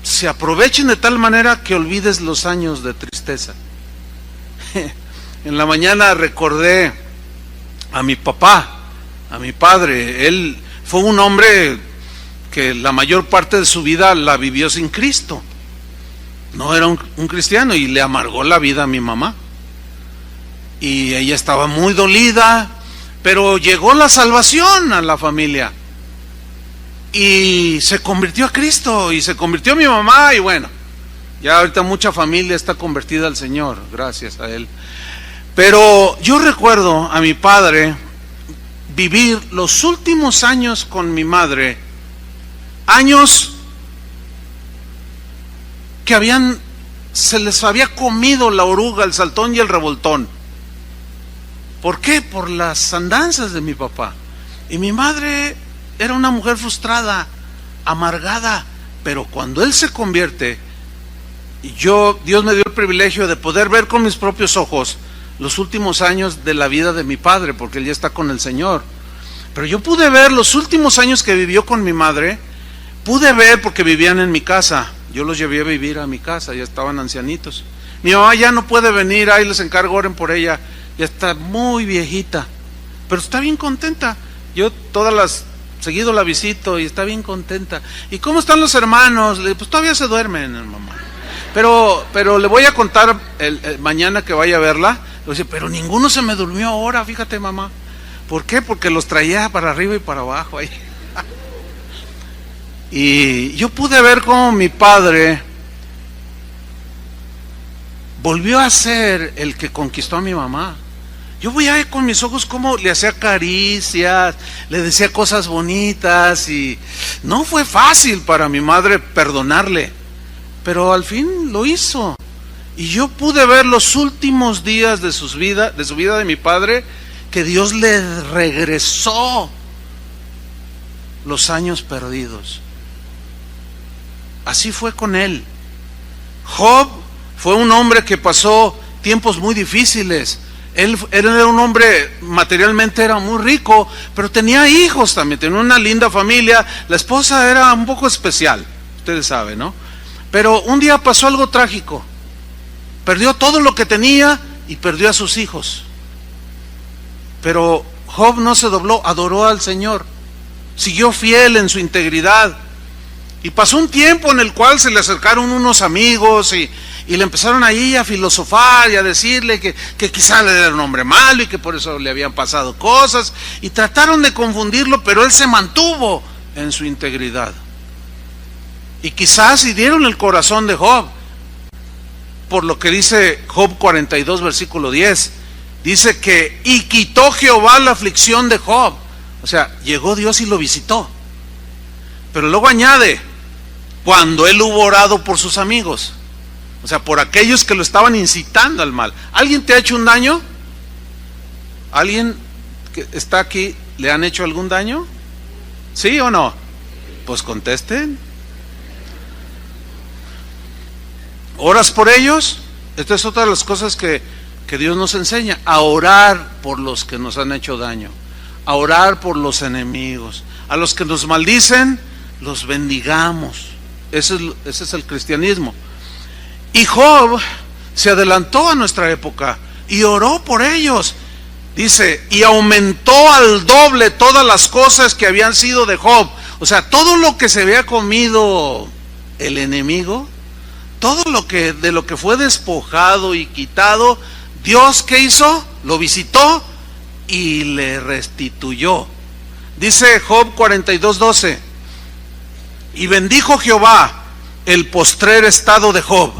se aprovechen de tal manera que olvides los años de tristeza. En la mañana recordé a mi papá, a mi padre. Él fue un hombre que la mayor parte de su vida la vivió sin Cristo. No era un cristiano, y le amargó la vida a mi mamá. Y ella estaba muy dolida, pero llegó la salvación a la familia. Y se convirtió a Cristo, y se convirtió a mi mamá, y bueno, ya ahorita mucha familia está convertida al Señor, gracias a Él. Pero yo recuerdo a mi padre vivir los últimos años con mi madre, años que se les había comido la oruga, el saltón y el revoltón. ¿Por qué? Por las andanzas de mi papá. Y mi madre era una mujer frustrada, amargada, pero cuando él se convierte, Dios me dio el privilegio de poder ver con mis propios ojos los últimos años de la vida de mi padre, porque él ya está con el Señor. Pero yo pude ver los últimos años que vivió con mi madre, pude ver porque vivían en mi casa. Yo los llevé a vivir a mi casa, ya estaban ancianitos. Mi mamá ya no puede venir, ahí les encargo, oren por ella, ya está muy viejita, pero está bien contenta. Yo seguido la visito y está bien contenta. ¿Y cómo están los hermanos? Pues todavía se duermen, mamá. Pero le voy a contar mañana que vaya a verla. Le dice: pero ninguno se me durmió ahora, fíjate, mamá. ¿Por qué? Porque los traía para arriba y para abajo ahí. Y yo pude ver cómo mi padre volvió a ser el que conquistó a mi mamá. Yo veía con mis ojos cómo le hacía caricias, le decía cosas bonitas, y no fue fácil para mi madre perdonarle, pero al fin lo hizo. Y yo pude ver los últimos días de su vida de mi padre, que Dios le regresó los años perdidos. Así fue con él. Job fue un hombre que pasó tiempos muy difíciles. Él era un hombre, materialmente era muy rico, pero tenía hijos también, tenía una linda familia. La esposa era un poco especial, ustedes saben, ¿no? Pero un día pasó algo trágico. Perdió todo lo que tenía y perdió a sus hijos. Pero Job no se dobló, adoró al Señor, siguió fiel en su integridad. Y pasó un tiempo en el cual se le acercaron unos amigos y le empezaron ahí a filosofar y a decirle que quizá él era un hombre malo y que por eso le habían pasado cosas, y trataron de confundirlo, pero él se mantuvo en su integridad. Y quizás hirieron el corazón de Job, por lo que dice Job 42 versículo 10, dice que y quitó Jehová la aflicción de Job. O sea, llegó Dios y lo visitó. Pero luego añade, cuando él hubo orado por sus amigos, o sea, por aquellos que lo estaban incitando al mal. ¿Alguien te ha hecho un daño? ¿Alguien que está aquí le han hecho algún daño? ¿Sí o no? Pues contesten. ¿Oras por ellos? Esta es otra de las cosas que Dios nos enseña, a orar por los que nos han hecho daño, a orar por los enemigos, a los que nos maldicen, los bendigamos. Ese es el cristianismo. Y Job se adelantó a nuestra época y oró por ellos. Dice, y aumentó al doble todas las cosas que habían sido de Job. O sea, todo lo que se había comido el enemigo, todo de lo que fue despojado y quitado, Dios, ¿qué hizo? Lo visitó y le restituyó. Dice Job 42:12, y bendijo Jehová el postrer estado de Job.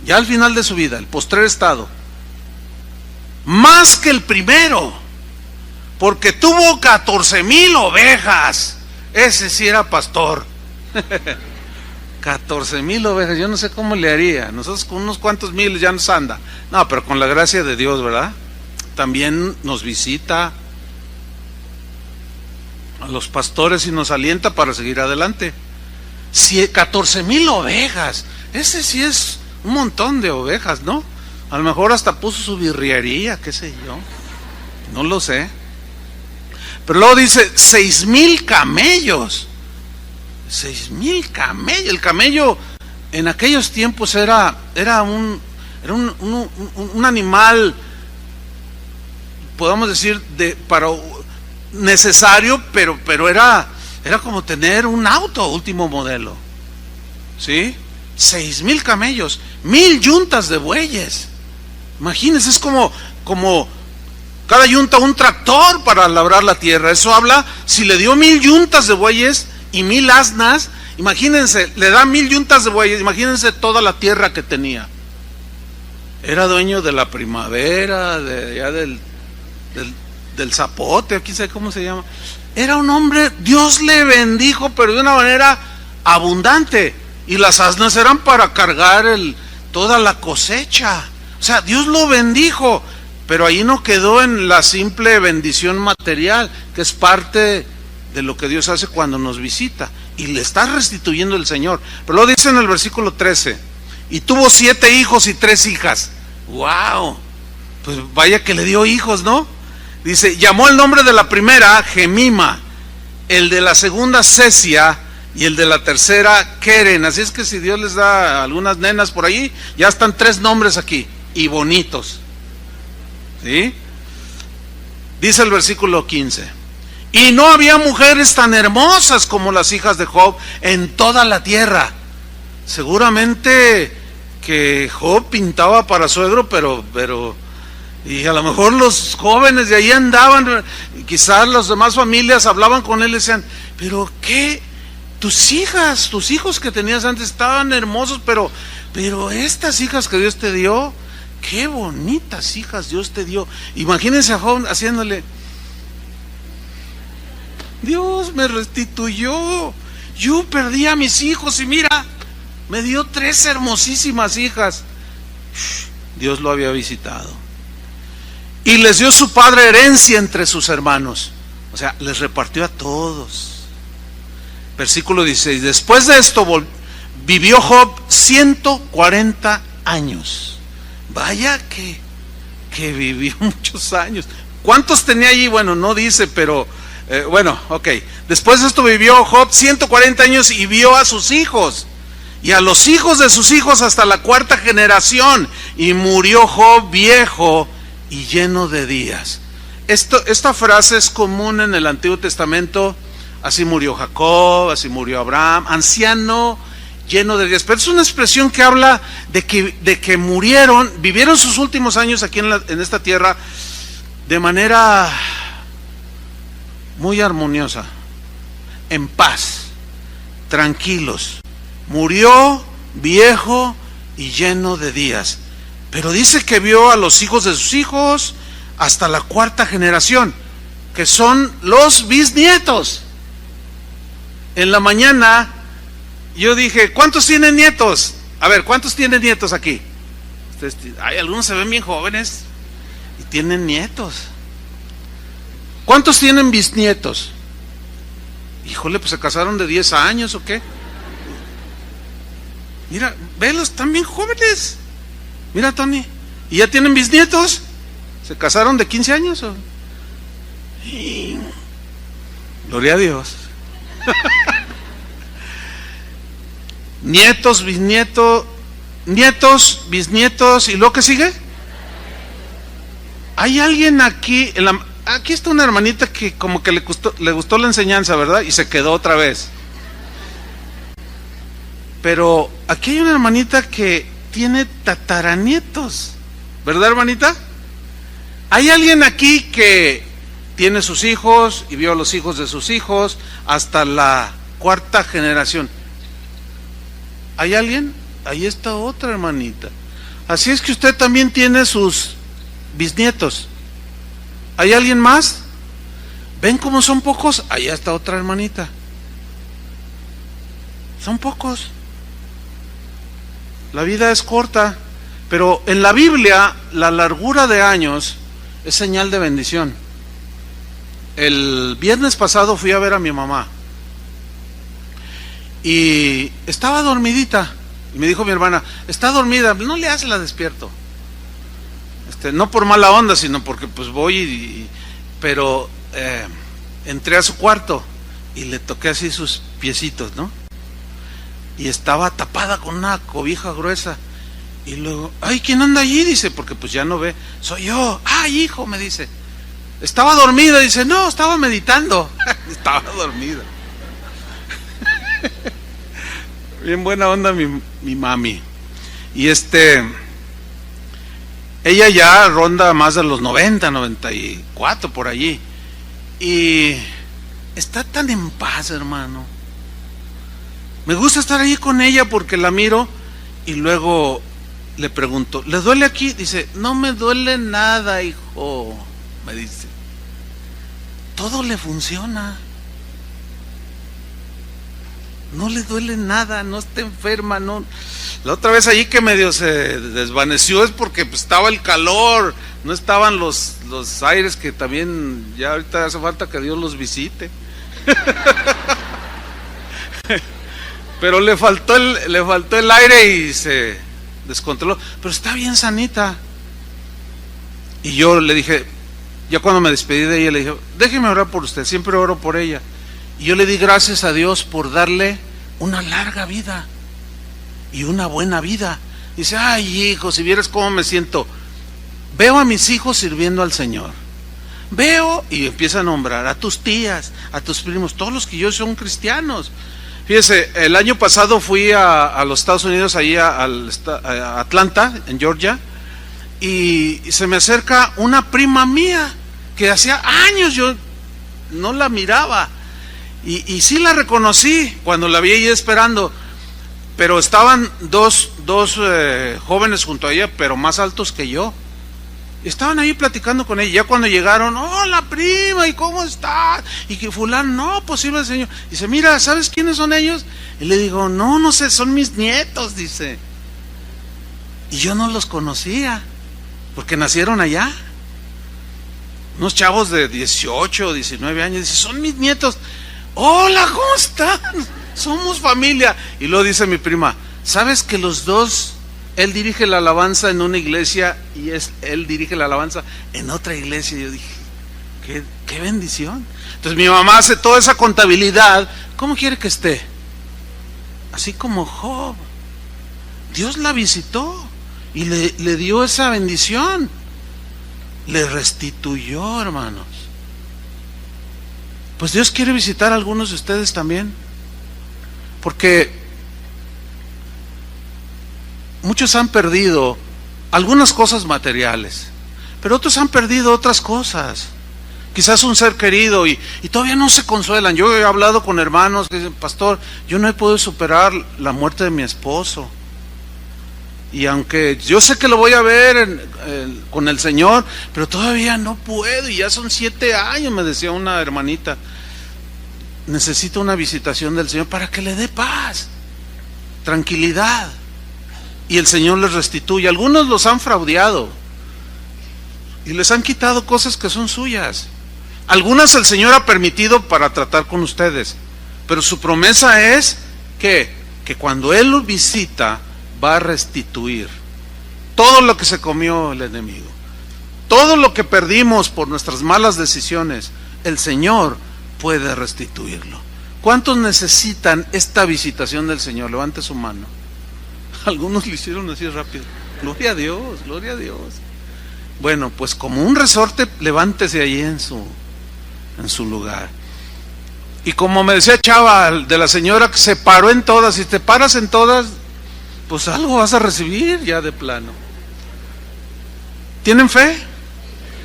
Ya al final de su vida, el postrer estado, más que el primero, porque tuvo 14,000 ovejas. Ese sí era pastor. 14,000 ovejas, yo no sé cómo le haría. Nosotros con unos cuantos miles ya nos anda. No, pero con la gracia de Dios, ¿verdad? También nos visita a los pastores y nos alienta para seguir adelante. 14,000 ovejas, ese sí es un montón de ovejas, ¿no? A lo mejor hasta puso su birriería, qué sé yo, no lo sé. Pero luego dice 6,000 camellos. 6,000 camellos. El camello en aquellos tiempos era un animal, podemos decir, necesario, pero era como tener un auto último modelo. ¿Sí? 6,000 camellos, 1,000 yuntas de bueyes. Imagínense, es como cada yunta un tractor para labrar la tierra. Eso habla, si le dio 1,000 yuntas de bueyes y 1,000 asnas, imagínense, le da 1,000 yuntas de bueyes, imagínense toda la tierra que tenía. Era dueño de la primavera, del zapote, aquí sé cómo se llama. Era un hombre, Dios le bendijo, pero de una manera abundante. Y las asnas eran para cargar toda la cosecha. O sea, Dios lo bendijo, pero ahí no quedó en la simple bendición material, que es parte de lo que Dios hace cuando nos visita. Y le está restituyendo el Señor. Pero lo dice en el versículo 13. Y tuvo 7 hijos y 3 hijas. ¡Wow! Pues vaya que le dio hijos, ¿no? Dice, llamó el nombre de la primera Gemima, el de la segunda Cesia y el de la tercera Keren. Así es que si Dios les da algunas nenas por ahí, ya están 3 nombres aquí, y bonitos. ¿Sí? Dice el versículo 15, y no había mujeres tan hermosas como las hijas de Job en toda la tierra. Seguramente que Job pintaba para suegro, pero y a lo mejor los jóvenes de ahí andaban, quizás las demás familias hablaban con él y decían, pero qué, tus hijos que tenías antes estaban hermosos, pero estas hijas que Dios te dio, qué bonitas hijas Dios te dio. Imagínense a Job haciéndole, Dios me restituyó, yo perdí a mis hijos y mira, me dio 3 hermosísimas hijas. Dios lo había visitado. Y les dio su padre herencia entre sus hermanos. O sea, les repartió a todos. Versículo 16. Después de esto vivió Job 140 años. Vaya que que vivió muchos años. ¿Cuántos tenía allí? Bueno, no dice, pero bueno, ok. Después de esto vivió Job 140 años y vio a sus hijos y a los hijos de sus hijos hasta la cuarta generación, y murió Job viejo y lleno de días. Esta frase es común en el Antiguo Testamento. Así murió Jacob, así murió Abraham, anciano, lleno de días. Pero es una expresión que habla de que vivieron sus últimos años aquí en esta tierra de manera muy armoniosa, en paz, tranquilos. Murió viejo y lleno de días. Pero dice que vio a los hijos de sus hijos hasta la cuarta generación, que son los bisnietos. En la mañana yo dije, ¿cuántos tienen nietos? A ver, ¿cuántos tienen nietos aquí? Algunos se ven bien jóvenes y tienen nietos. ¿Cuántos tienen bisnietos? Híjole, pues se casaron de 10 años o qué. Mira, velos, están bien jóvenes. Mira, Tony, ¿y ya tienen bisnietos? ¿Se casaron de 15 años? Gloria a Dios. Nietos, bisnietos, nietos, bisnietos, ¿y lo que sigue? Hay alguien aquí, aquí está una hermanita que como que le gustó la enseñanza, ¿verdad? Y se quedó otra vez. Pero aquí hay una hermanita que tiene tataranietos, ¿verdad, hermanita? Hay alguien aquí que tiene sus hijos y vio a los hijos de sus hijos hasta la cuarta generación. ¿Hay alguien? Ahí está otra hermanita. Así es que usted también tiene sus bisnietos. ¿Hay alguien más? ¿Ven cómo son pocos? Allá está otra hermanita. Son pocos. La vida es corta, pero en la Biblia la largura de años es señal de bendición. El viernes pasado fui a ver a mi mamá y estaba dormidita, y me dijo mi hermana, está dormida, no le hagas la despierto. No por mala onda, sino porque pues voy pero entré a su cuarto y le toqué así sus piecitos, ¿no? Y estaba tapada con una cobija gruesa. Y luego, ay, ¿quién anda allí? Dice, porque pues ya no ve. Soy yo. Ay, hijo, me dice. Estaba dormida. Dice, no, estaba meditando. Estaba dormida. Bien buena onda mi mami. Y ella ya ronda más de los 90, 94 por allí. Y está tan en paz, hermano. Me gusta estar ahí con ella porque la miro y luego le pregunto, ¿le duele aquí? Dice, no me duele nada, hijo, me dice. Todo le funciona. No le duele nada, no está enferma, no. La otra vez allí que medio se desvaneció es porque pues, estaba el calor, no estaban los aires que también ya ahorita hace falta que Dios los visite. Pero le faltó el aire y se descontroló, pero está bien sanita. Y yo le dije, ya cuando me despedí de ella, le dije, déjeme orar por usted, siempre oro por ella. Y yo le di gracias a Dios por darle una larga vida y una buena vida. Dice, ay, hijo, si vieras cómo me siento. Veo a mis hijos sirviendo al Señor. Veo, y empieza a nombrar a tus tías, a tus primos, todos los que yo son cristianos. Fíjese, el año pasado fui a los Estados Unidos, ahí a Atlanta, en Georgia, y se me acerca una prima mía, que hacía años yo no la miraba, y sí la reconocí cuando la vi ahí esperando, pero estaban dos jóvenes junto a ella, pero más altos que yo. Estaban ahí platicando con ella. Ya cuando llegaron, hola prima, ¿y cómo estás? Y que fulano, no, pues iba el señor. Dice, mira, ¿sabes quiénes son ellos? Y le digo, no sé, son mis nietos, dice. Y yo no los conocía, porque nacieron allá. Unos chavos de 18, 19 años. Dice, son mis nietos. Hola, ¿cómo están? Somos familia. Y luego dice mi prima, ¿sabes que los dos él dirige la alabanza en una iglesia y él dirige la alabanza en otra iglesia. Y yo dije, qué bendición. Entonces mi mamá hace toda esa contabilidad. ¿Cómo quiere que esté? Así como Job. Dios la visitó y le dio esa bendición. Le restituyó, hermanos. Pues Dios quiere visitar a algunos de ustedes también. Porque muchos han perdido algunas cosas materiales, pero otros han perdido otras cosas. Quizás un ser querido y todavía no se consuelan. Yo he hablado con hermanos que dicen, pastor, yo no he podido superar la muerte de mi esposo. Y aunque yo sé que lo voy a ver con el Señor, pero todavía no puedo. Y ya son 7 años, me decía una hermanita. Necesito una visitación del Señor para que le dé paz, tranquilidad. Y el Señor les restituye. Algunos los han fraudeado y les han quitado cosas que son suyas. Algunas el Señor ha permitido para tratar con ustedes, pero su promesa es que cuando Él los visita va a restituir todo lo que se comió el enemigo, todo lo que perdimos por nuestras malas decisiones. El Señor puede restituirlo. ¿Cuántos necesitan esta visitación del Señor? Levante su mano. Algunos lo hicieron así rápido. Gloria a Dios, gloria a Dios. Bueno, pues como un resorte, levántese allí en su lugar. Y como me decía Chava, de la señora que se paró en todas, si te paras en todas, pues algo vas a recibir ya de plano. ¿Tienen fe?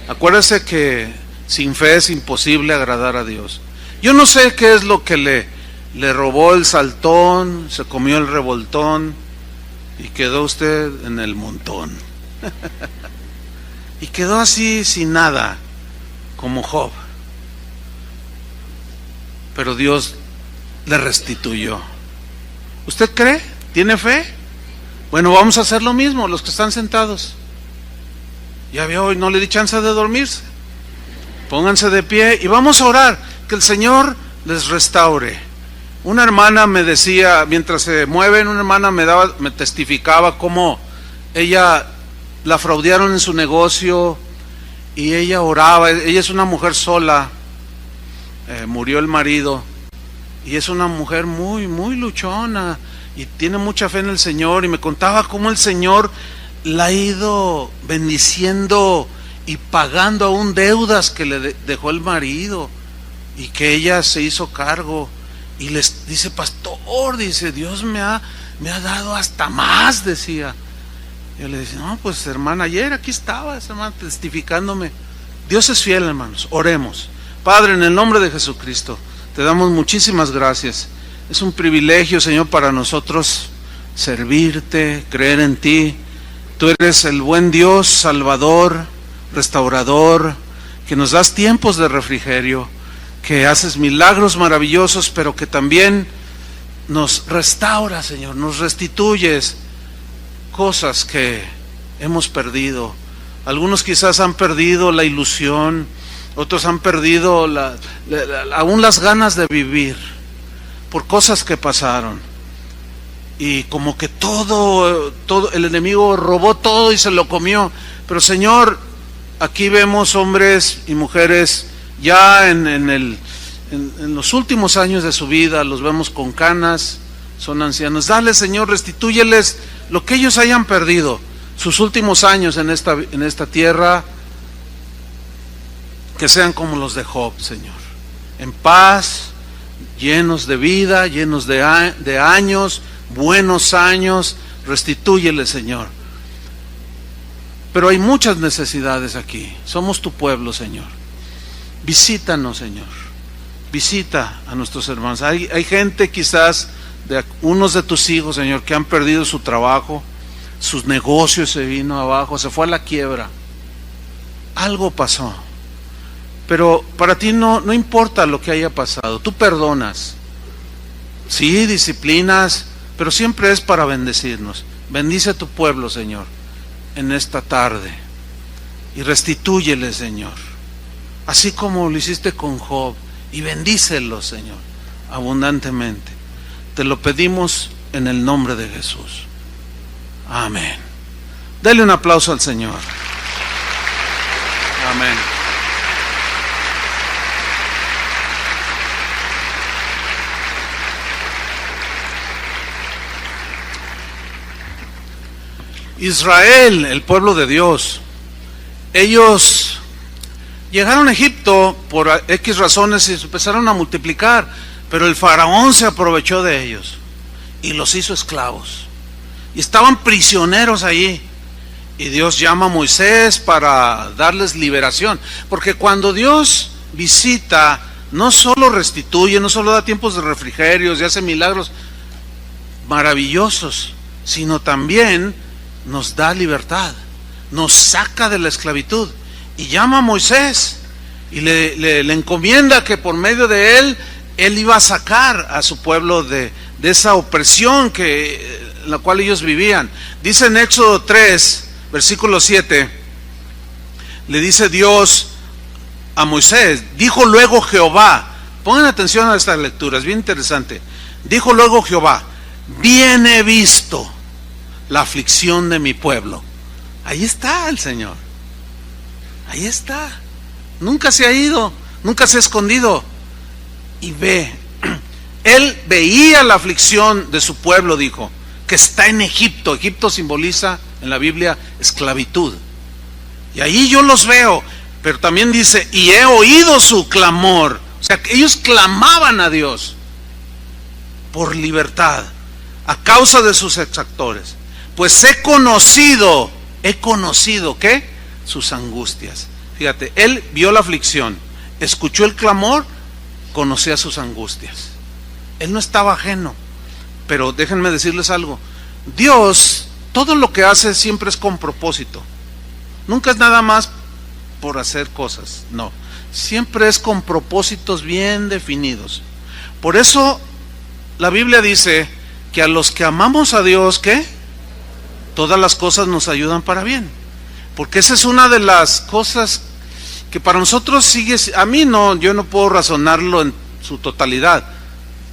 Acuérdese que sin fe es imposible agradar a Dios. Yo no sé qué es lo que le robó el saltón, se comió el revoltón y quedó usted en el montón. Y quedó así sin nada, como Job. Pero Dios le restituyó. ¿Usted cree? ¿Tiene fe? Bueno, vamos a hacer lo mismo, los que están sentados. Ya vio, hoy no le di chance de dormirse. Pónganse de pie y vamos a orar, que el Señor les restaure. Una hermana me decía, mientras se mueven, una hermana me testificaba cómo ella la fraudearon en su negocio y ella oraba. Ella es una mujer sola, murió el marido y es una mujer muy, muy luchona y tiene mucha fe en el Señor, y me contaba cómo el Señor la ha ido bendiciendo y pagando aún deudas que le dejó el marido, y que ella se hizo cargo. Y les dice, pastor, dice, Dios me ha dado hasta más, decía. Yo le decía, no, pues hermana, ayer aquí estaba esa hermana testificándome. Dios es fiel, hermanos. Oremos. Padre, en el nombre de Jesucristo, te damos muchísimas gracias. Es un privilegio, Señor, para nosotros servirte, creer en ti. Tú eres el buen Dios, Salvador, restaurador, que nos das tiempos de refrigerio, que haces milagros maravillosos, pero que también nos restauras, Señor, nos restituyes cosas que hemos perdido. Algunos quizás han perdido la ilusión, otros han perdido aún las ganas de vivir por cosas que pasaron. Y como que todo el enemigo robó todo y se lo comió. Pero Señor, aquí vemos hombres y mujeres ya en los últimos años de su vida, los vemos con canas, son ancianos. Dale, Señor, restitúyeles lo que ellos hayan perdido, sus últimos años en esta tierra, que sean como los de Job, Señor, en paz, llenos de vida, llenos de años, buenos años. Restitúyeles, Señor. Pero hay muchas necesidades aquí. Somos tu pueblo, Señor. Visítanos, Señor. Visita a nuestros hermanos. Hay gente quizás, unos de tus hijos, Señor, que han perdido su trabajo, sus negocios se vino abajo, se fue a la quiebra. Algo pasó. Pero para ti no importa lo que haya pasado. Tú perdonas. Sí, disciplinas, pero siempre es para bendecirnos. Bendice a tu pueblo, Señor, en esta tarde. Y restitúyele, Señor, así como lo hiciste con Job, y bendícelo, Señor, abundantemente. Te lo pedimos en el nombre de Jesús. Amén. Dele un aplauso al Señor. Amén. Israel, el pueblo de Dios, ellos llegaron a Egipto por X razones y se empezaron a multiplicar, pero el faraón se aprovechó de ellos y los hizo esclavos. Y estaban prisioneros allí. Y Dios llama a Moisés para darles liberación. Porque cuando Dios visita, no solo restituye, no solo da tiempos de refrigerios y hace milagros maravillosos, sino también nos da libertad, nos saca de la esclavitud. Y llama a Moisés y le encomienda que por medio de él iba a sacar a su pueblo de esa opresión en la cual ellos vivían. Dice en Éxodo 3, versículo 7, le dice Dios a Moisés, dijo luego Jehová, pongan atención a esta lectura, es bien interesante. Dijo luego Jehová, bien he visto la aflicción de mi pueblo. Ahí está el Señor, ahí está, nunca se ha ido, nunca se ha escondido. Y ve, él veía la aflicción de su pueblo, dijo, que está en Egipto. Egipto simboliza en la Biblia esclavitud. Y ahí yo los veo, pero también dice, y he oído su clamor. O sea, que ellos clamaban a Dios por libertad a causa de sus exactores. Pues he conocido, ¿qué? Sus angustias. Fíjate, él vio la aflicción, escuchó el clamor, conocía sus angustias. Él no estaba ajeno. Pero déjenme decirles algo, Dios, todo lo que hace siempre es con propósito. Nunca es nada más por hacer cosas, no. Siempre es con propósitos bien definidos. Por eso la Biblia dice que a los que amamos a Dios, ¿qué? Todas las cosas nos ayudan para bien. Porque esa es una de las cosas que para nosotros sigue, a mí no, yo no puedo razonarlo en su totalidad.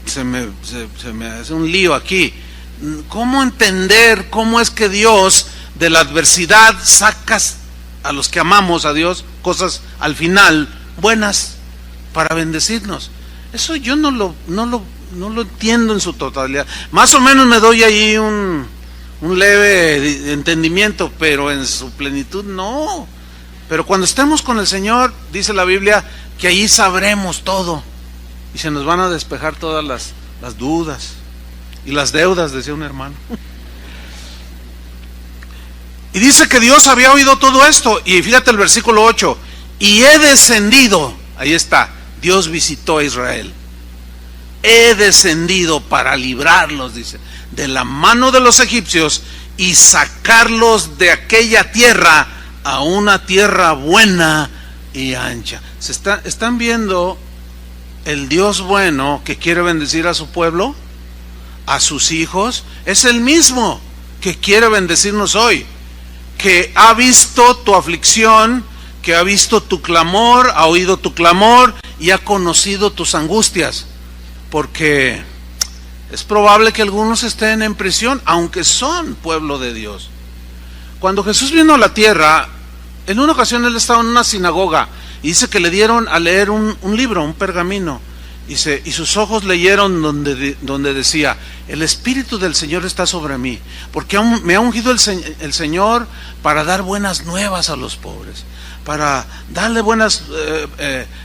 Se me hace un lío aquí. ¿Cómo entender cómo es que Dios de la adversidad sacas a los que amamos a Dios cosas al final buenas para bendecirnos? Eso yo no lo entiendo en su totalidad. Más o menos me doy ahí un leve entendimiento, pero en su plenitud no. Pero cuando estemos con el Señor, dice la Biblia, que ahí sabremos todo. Y se nos van a despejar todas las dudas y las deudas, decía un hermano. Y dice que Dios había oído todo esto. Y fíjate el versículo 8. Y he descendido, ahí está, Dios visitó a Israel. He descendido para librarlos, dice, de la mano de los egipcios y sacarlos de aquella tierra a una tierra buena y ancha. ¿Están viendo el Dios bueno que quiere bendecir a su pueblo, a sus hijos? Es el mismo que quiere bendecirnos hoy, que ha visto tu aflicción, que ha visto tu clamor, ha oído tu clamor y ha conocido tus angustias. Porque es probable que algunos estén en prisión, aunque son pueblo de Dios. Cuando Jesús vino a la tierra, en una ocasión él estaba en una sinagoga y dice que le dieron a leer un libro, un pergamino. Dice, y sus ojos leyeron donde decía, el Espíritu del Señor está sobre mí, porque me ha ungido el Señor para dar buenas nuevas a los pobres, para darle buenas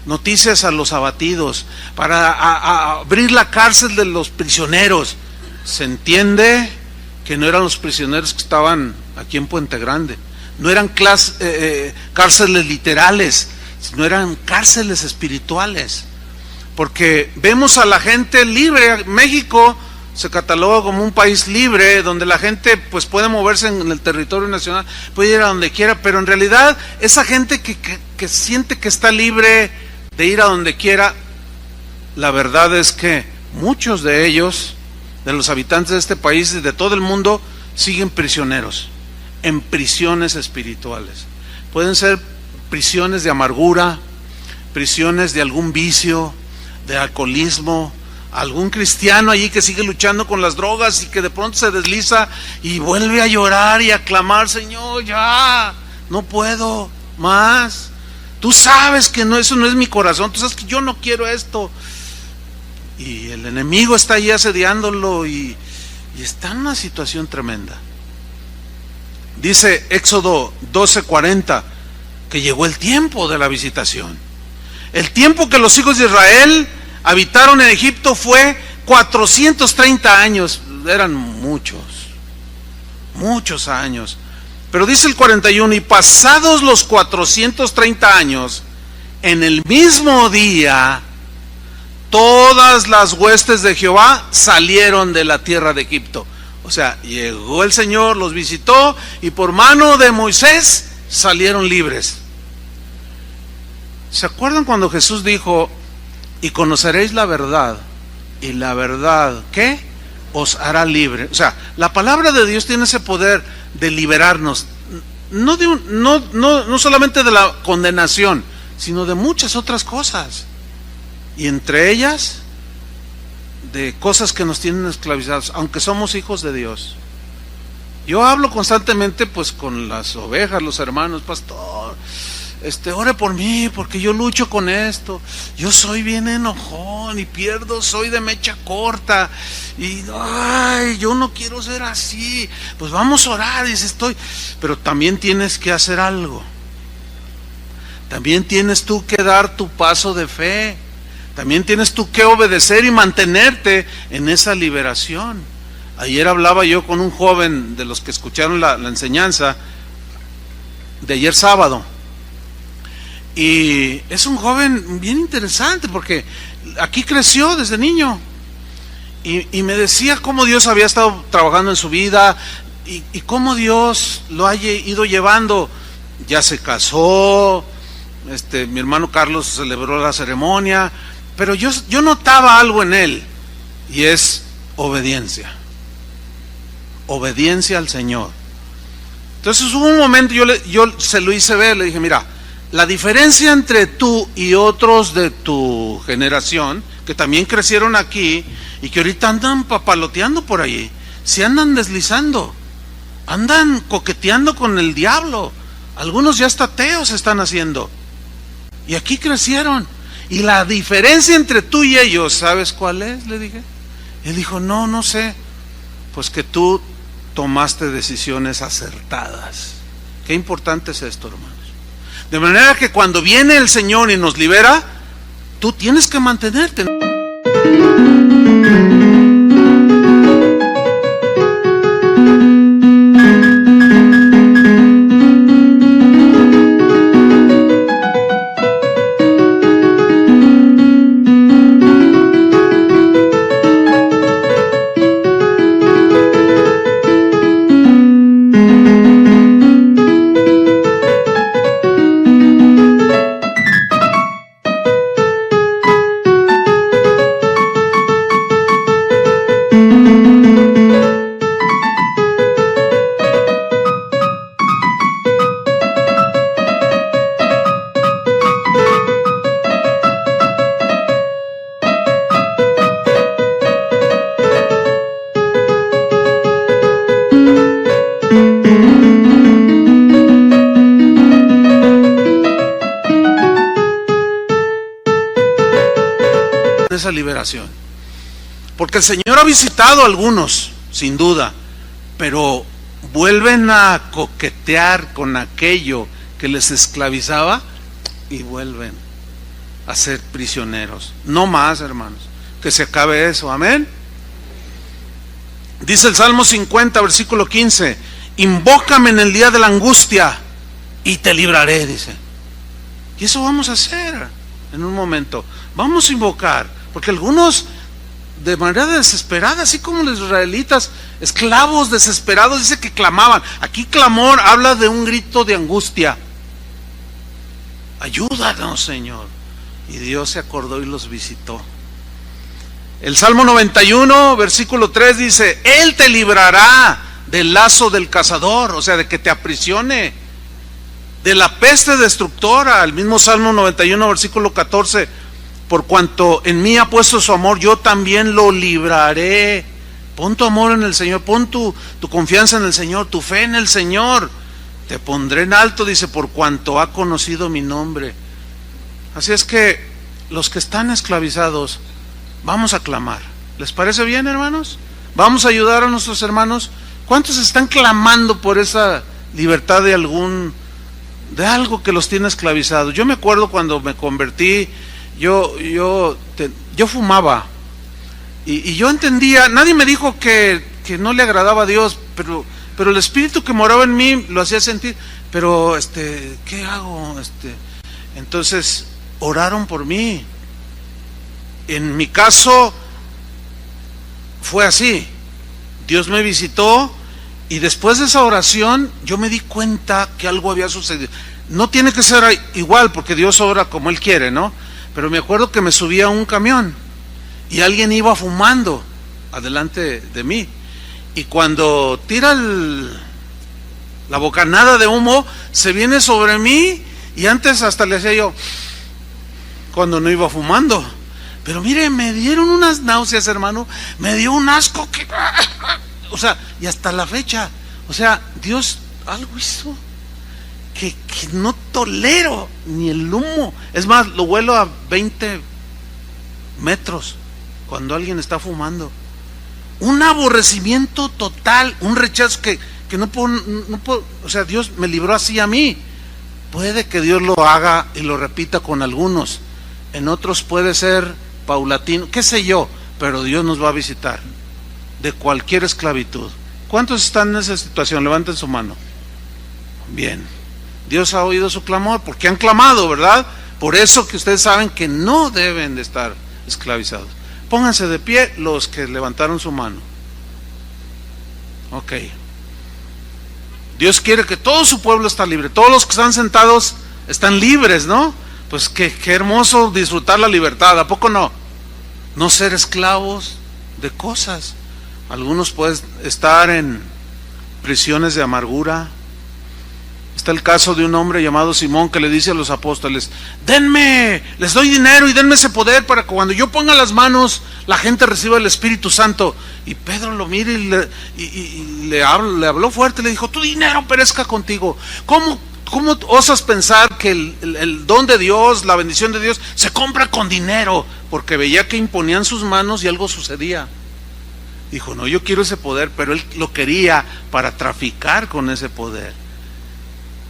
noticias a los abatidos, para abrir la cárcel de los prisioneros. Se entiende que no eran los prisioneros que estaban aquí en Puente Grande, no eran cárceles literales, sino eran cárceles espirituales. Porque vemos a la gente libre. México se cataloga como un país libre, donde la gente pues puede moverse en el territorio nacional, puede ir a donde quiera, pero en realidad esa gente que siente que está libre de ir a donde quiera, la verdad es que muchos de ellos, de los habitantes de este país y de todo el mundo, siguen prisioneros, en prisiones espirituales. Pueden ser prisiones de amargura, prisiones de algún vicio, de alcoholismo, algún cristiano allí que sigue luchando con las drogas y que de pronto se desliza y vuelve a llorar y a clamar: Señor, ya, no puedo más. Tú sabes que no, eso no es mi corazón, tú sabes que yo no quiero esto. Y el enemigo está ahí asediándolo y está en una situación tremenda. Dice Éxodo 12:40 que llegó el tiempo de la visitación. El tiempo que los hijos de Israel habitaron en Egipto fue 430 años. Eran muchos años. Pero dice el 41: y pasados los 430 años, en el mismo día, todas las huestes de Jehová salieron de la tierra de Egipto. O sea, llegó el Señor, los visitó y por mano de Moisés salieron libres. ¿Se acuerdan cuando Jesús dijo: y conoceréis la verdad, y la verdad, ¿qué? Os hará libre? O sea, la palabra de Dios tiene ese poder de liberarnos, no solamente de la condenación, sino de muchas otras cosas, y entre ellas de cosas que nos tienen esclavizados, aunque somos hijos de Dios. Yo hablo constantemente pues con las ovejas, los hermanos: pastor, ore por mí porque yo lucho con esto, yo soy bien enojón y soy de mecha corta y yo no quiero ser así. Pues vamos a orar, dice, pero también tienes que hacer algo, también tienes tú que dar tu paso de fe, también tienes tú que obedecer y mantenerte en esa liberación. Ayer hablaba yo con un joven de los que escucharon la enseñanza de ayer sábado. Y es un joven bien interesante porque aquí creció desde niño. Y me decía cómo Dios había estado trabajando en su vida y cómo Dios lo ha ido llevando. Ya se casó, mi hermano Carlos celebró la ceremonia, pero yo notaba algo en él, y es obediencia. Obediencia al Señor. Entonces hubo un momento, yo se lo hice ver, le dije: mira, la diferencia entre tú y otros de tu generación, que también crecieron aquí y que ahorita andan papaloteando por ahí, se andan deslizando, andan coqueteando con el diablo, algunos ya hasta ateos están haciendo, y aquí crecieron. Y la diferencia entre tú y ellos, ¿sabes cuál es?, le dije. Él dijo: no sé. Pues que tú tomaste decisiones acertadas. Qué importante es esto, hermanos. De manera que cuando viene el Señor y nos libera, tú tienes que mantenerte. Esa liberación, porque el Señor ha visitado a algunos, sin duda, pero vuelven a coquetear con aquello que les esclavizaba y vuelven a ser prisioneros. No más, hermanos, que se acabe eso. Amén. Dice el Salmo 50, versículo 15: invócame en el día de la angustia y te libraré, dice. Y eso vamos a hacer en un momento. Vamos a invocar, porque algunos de manera desesperada, así como los israelitas, esclavos desesperados, dice que clamaban. Aquí clamor habla de un grito de angustia. Ayúdanos, Señor. Y Dios se acordó y los visitó. El Salmo 91, versículo 3 dice: Él te librará del lazo del cazador, o sea, de que te aprisione, de la peste destructora. El mismo Salmo 91, versículo 14: por cuanto en mí ha puesto su amor, yo también lo libraré. Pon tu amor en el Señor, pon tu confianza en el Señor, tu fe en el Señor. Te pondré en alto, dice, por cuanto ha conocido mi nombre. Así es que los que están esclavizados, vamos a clamar. ¿Les parece bien, hermanos? Vamos a ayudar a nuestros hermanos. ¿Cuántos están clamando por esa libertad de algo que los tiene esclavizados? Yo me acuerdo cuando me convertí, yo fumaba. Y yo entendía, nadie me dijo que no le agradaba a Dios, pero el Espíritu que moraba en mí lo hacía sentir. Pero, ¿qué hago? Entonces, oraron por mí. En mi caso, fue así. Dios me visitó y después de esa oración, yo me di cuenta que algo había sucedido. No tiene que ser igual, porque Dios obra como Él quiere, ¿no? Pero me acuerdo que me subí a un camión y alguien iba fumando adelante de mí, y cuando tira la bocanada de humo, se viene sobre mí, y antes hasta le hacía yo cuando no iba fumando, pero mire, me dieron unas náuseas, hermano, me dio un asco que, o sea, y hasta la fecha, o sea, Dios algo hizo que no tolero ni el humo. Es más, lo huelo a 20 metros cuando alguien está fumando. Un aborrecimiento total, un rechazo que no puedo, o sea, Dios me libró así a mí. Puede que Dios lo haga y lo repita con algunos, en otros puede ser paulatino, qué sé yo, pero Dios nos va a visitar de cualquier esclavitud. ¿Cuántos están en esa situación? Levanten su mano. Bien, Dios ha oído su clamor, porque han clamado, ¿verdad? Por eso que ustedes saben que no deben de estar esclavizados. Pónganse de pie los que levantaron su mano. Ok. Dios quiere que todo su pueblo está libre. Todos los que están sentados están libres, ¿no? Pues qué hermoso disfrutar la libertad, ¿a poco no? No ser esclavos de cosas. Algunos pueden estar en prisiones de amargura. Está el caso de un hombre llamado Simón que le dice a los apóstoles: denme, les doy dinero y denme ese poder para que cuando yo ponga las manos la gente reciba el Espíritu Santo. Y Pedro lo mira y le habló fuerte, le dijo: tu dinero perezca contigo. ¿Cómo osas pensar que el don de Dios, la bendición de Dios se compra con dinero? Porque veía que imponían sus manos y algo sucedía. Dijo: no, yo quiero ese poder, pero él lo quería para traficar con ese poder.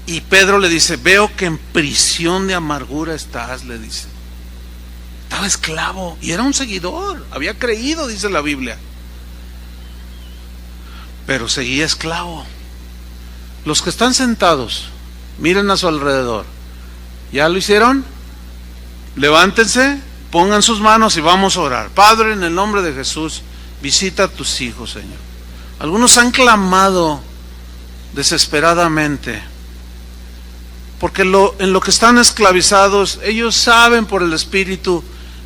Y Pedro le dice: veo que en prisión de amargura estás, le dice. Estaba esclavo y era un seguidor, había creído, dice la Biblia, pero seguía esclavo. Los que están sentados, miren a su alrededor. ¿Ya lo hicieron? Levántense, pongan sus manos y vamos a orar. Padre, en el nombre de Jesús, visita a tus hijos, Señor. Algunos han clamado desesperadamente porque en lo que están esclavizados, ellos saben por el Espíritu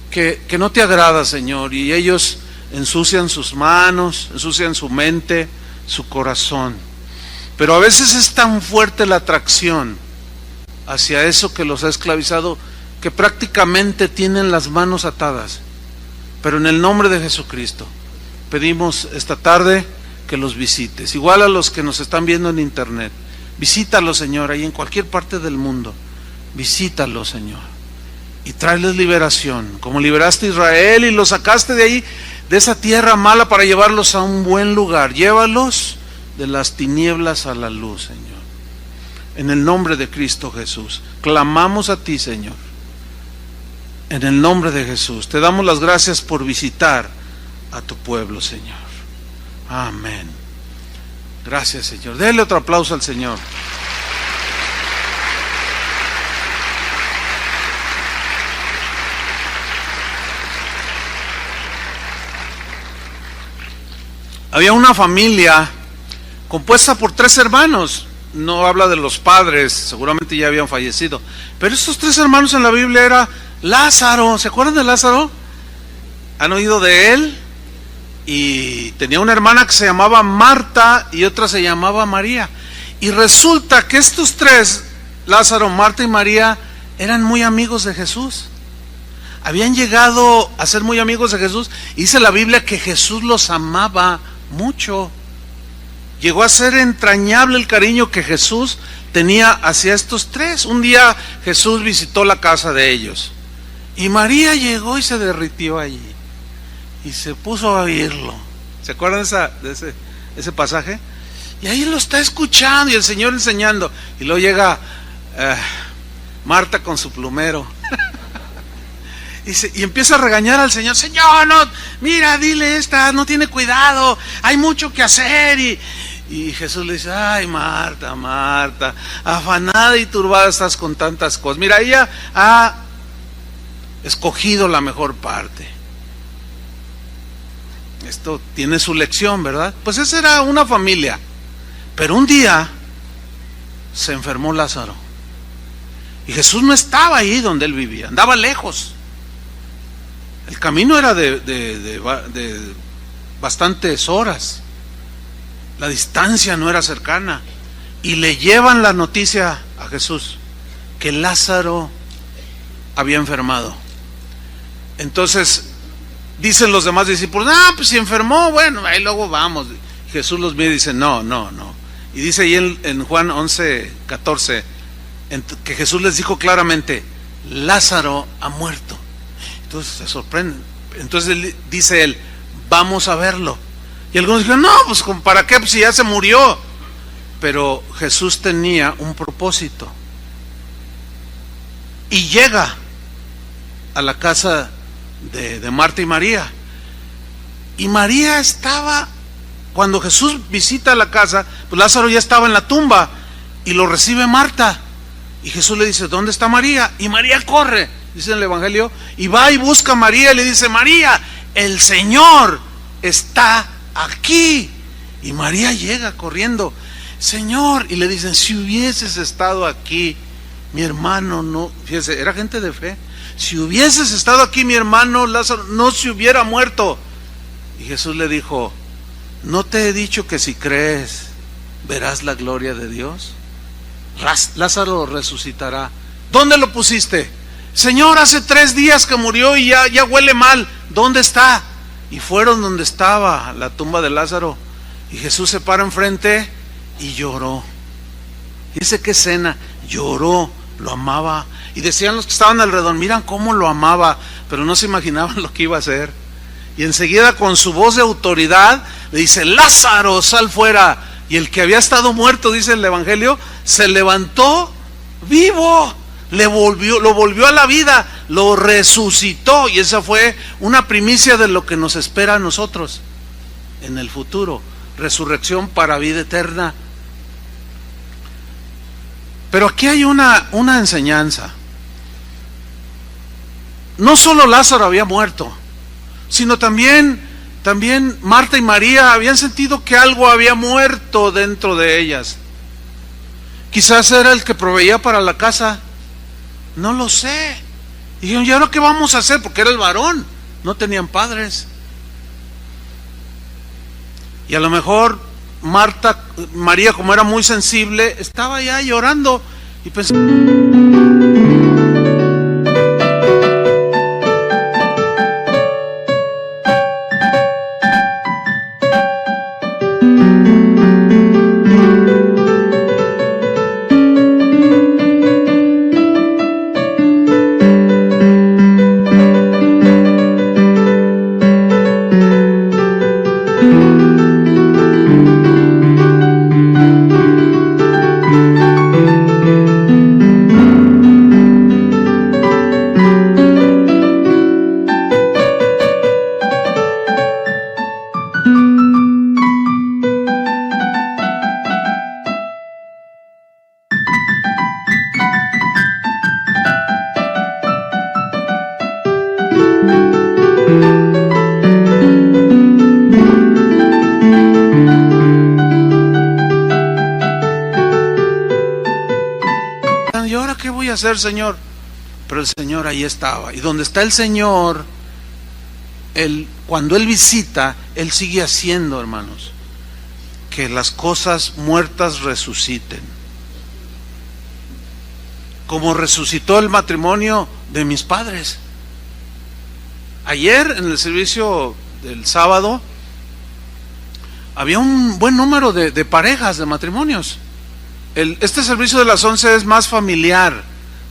que no te agrada, Señor, y ellos ensucian sus manos, ensucian su mente, su corazón. Pero a veces es tan fuerte la atracción hacia eso que los ha esclavizado, que prácticamente tienen las manos atadas. Pero en el nombre de Jesucristo pedimos esta tarde que los visites, igual a los que nos están viendo en internet. Visítalos, Señor, ahí en cualquier parte del mundo. Visítalos, Señor, y tráeles liberación, como liberaste a Israel y los sacaste de ahí, de esa tierra mala, para llevarlos a un buen lugar. Llévalos de las tinieblas a la luz, Señor. En el nombre de Cristo Jesús, clamamos a ti, Señor. En el nombre de Jesús, te damos las gracias por visitar a tu pueblo, Señor. Amén. Gracias, Señor. Denle otro aplauso al Señor. Había una familia compuesta por 3 hermanos. No habla de los padres, seguramente ya habían fallecido. Pero estos 3 hermanos en la Biblia era Lázaro. ¿Se acuerdan de Lázaro? ¿Han oído de él? Y tenía una hermana que se llamaba Marta y otra se llamaba María. Y resulta que estos 3, Lázaro, Marta y María, eran muy amigos de Jesús. habían llegado a ser muy amigos de Jesús. Dice la Biblia que Jesús los amaba mucho. Llegó a ser entrañable el cariño que Jesús tenía hacia estos tres. Un día Jesús visitó la casa de ellos y María llegó y se derritió allí y se puso a oírlo. ¿Se acuerdan de ese pasaje? Y ahí lo está escuchando y el Señor enseñando. Y luego llega Marta con su plumero y empieza a regañar al Señor. Señor, no, mira, dile esta, no tiene cuidado, hay mucho que hacer. Y Jesús le dice: ay, Marta, Marta, afanada y turbada estás con tantas cosas. Mira, ella ha escogido la mejor parte. Esto tiene su lección, ¿verdad? Pues esa era una familia. Pero un día se enfermó Lázaro. Y Jesús no estaba ahí donde él vivía, andaba lejos. El camino era de bastantes horas. La distancia no era cercana. Y le llevan la noticia a Jesús que Lázaro había enfermado. Entonces dicen los demás discípulos: pues si enfermó, bueno, ahí luego vamos. Jesús los mira y dice: no. Y dice ahí en Juan 11:14 que Jesús les dijo claramente: Lázaro ha muerto. Entonces se sorprenden. Entonces dice él: vamos a verlo. Y algunos dijeron: no, pues ¿para qué? Pues si ya se murió. Pero Jesús tenía un propósito. Y llega a la casa de Marta y María. Y María estaba, cuando Jesús visita la casa, pues Lázaro ya estaba en la tumba y lo recibe Marta. Y Jesús le dice: ¿dónde está María? Y María corre, dice en el Evangelio, y va y busca a María y le dice: María, el Señor está aquí. Y María llega corriendo: Señor, y le dicen: si hubieses estado aquí, mi hermano no, fíjese, era gente de fe, si hubieses estado aquí, mi hermano Lázaro no se hubiera muerto. Y Jesús le dijo: ¿no te he dicho que si crees verás la gloria de Dios? Lázaro resucitará. ¿Dónde lo pusiste? Señor, hace 3 días que murió y ya huele mal. ¿Dónde está? Y fueron donde estaba la tumba de Lázaro. Y Jesús se para enfrente y lloró. Dice: qué escena, lloró, lo amaba. Y decían los que estaban alrededor: miran cómo lo amaba, pero no se imaginaban lo que iba a hacer. Y enseguida, con su voz de autoridad, le dice: Lázaro, sal fuera. Y el que había estado muerto, dice el Evangelio, se levantó vivo, lo volvió a la vida, lo resucitó. Y esa fue una primicia de lo que nos espera a nosotros en el futuro: resurrección para vida eterna. Pero aquí hay una enseñanza. No solo Lázaro había muerto, sino también Marta y María habían sentido que algo había muerto dentro de ellas. Quizás era el que proveía para la casa, no lo sé. Y dijeron: ¿y ahora qué vamos a hacer? Porque era el varón, no tenían padres. Y a lo mejor María, como era muy sensible, estaba ya llorando y pensaba: ¿y ahora qué voy a hacer, Señor? Pero el Señor ahí estaba. Y donde está el Señor, cuando Él visita, Él sigue haciendo, hermanos, que las cosas muertas resuciten. Como resucitó el matrimonio de mis padres. Ayer en el servicio del sábado había un buen número de parejas, de matrimonios. Este servicio de las 11 es más familiar,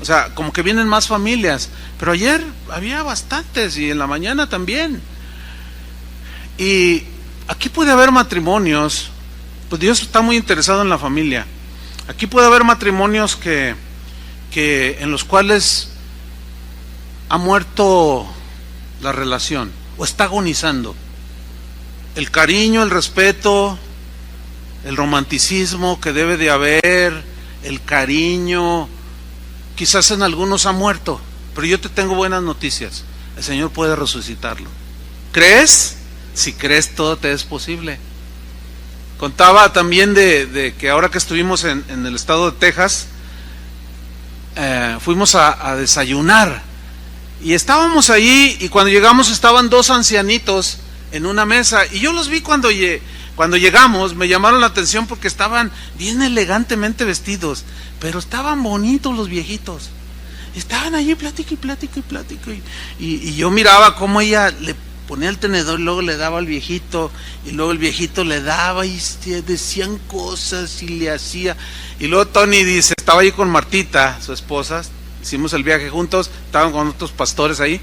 o sea, como que vienen más familias, pero ayer había bastantes y en la mañana también. Y aquí puede haber matrimonios, pues Dios está muy interesado en la familia. Aquí puede haber matrimonios que en los cuales ha muerto la relación o está agonizando. El cariño, el respeto, el romanticismo que debe de haber, el cariño, quizás en algunos ha muerto, pero yo te tengo buenas noticias. El Señor puede resucitarlo. ¿Crees? Si crees, todo te es posible. Contaba también de que ahora que estuvimos en el estado de Texas, fuimos a desayunar y estábamos ahí, y cuando llegamos estaban dos ancianitos en una mesa, y yo los vi cuando llegamos. Me llamaron la atención porque estaban bien elegantemente vestidos, pero estaban bonitos los viejitos. Estaban allí plática y yo miraba cómo ella le ponía el tenedor y luego le daba al viejito, y luego el viejito le daba y decían cosas y le hacía. Y luego Tony dice, estaba ahí con Martita, su esposa, hicimos el viaje juntos, estaban con otros pastores ahí,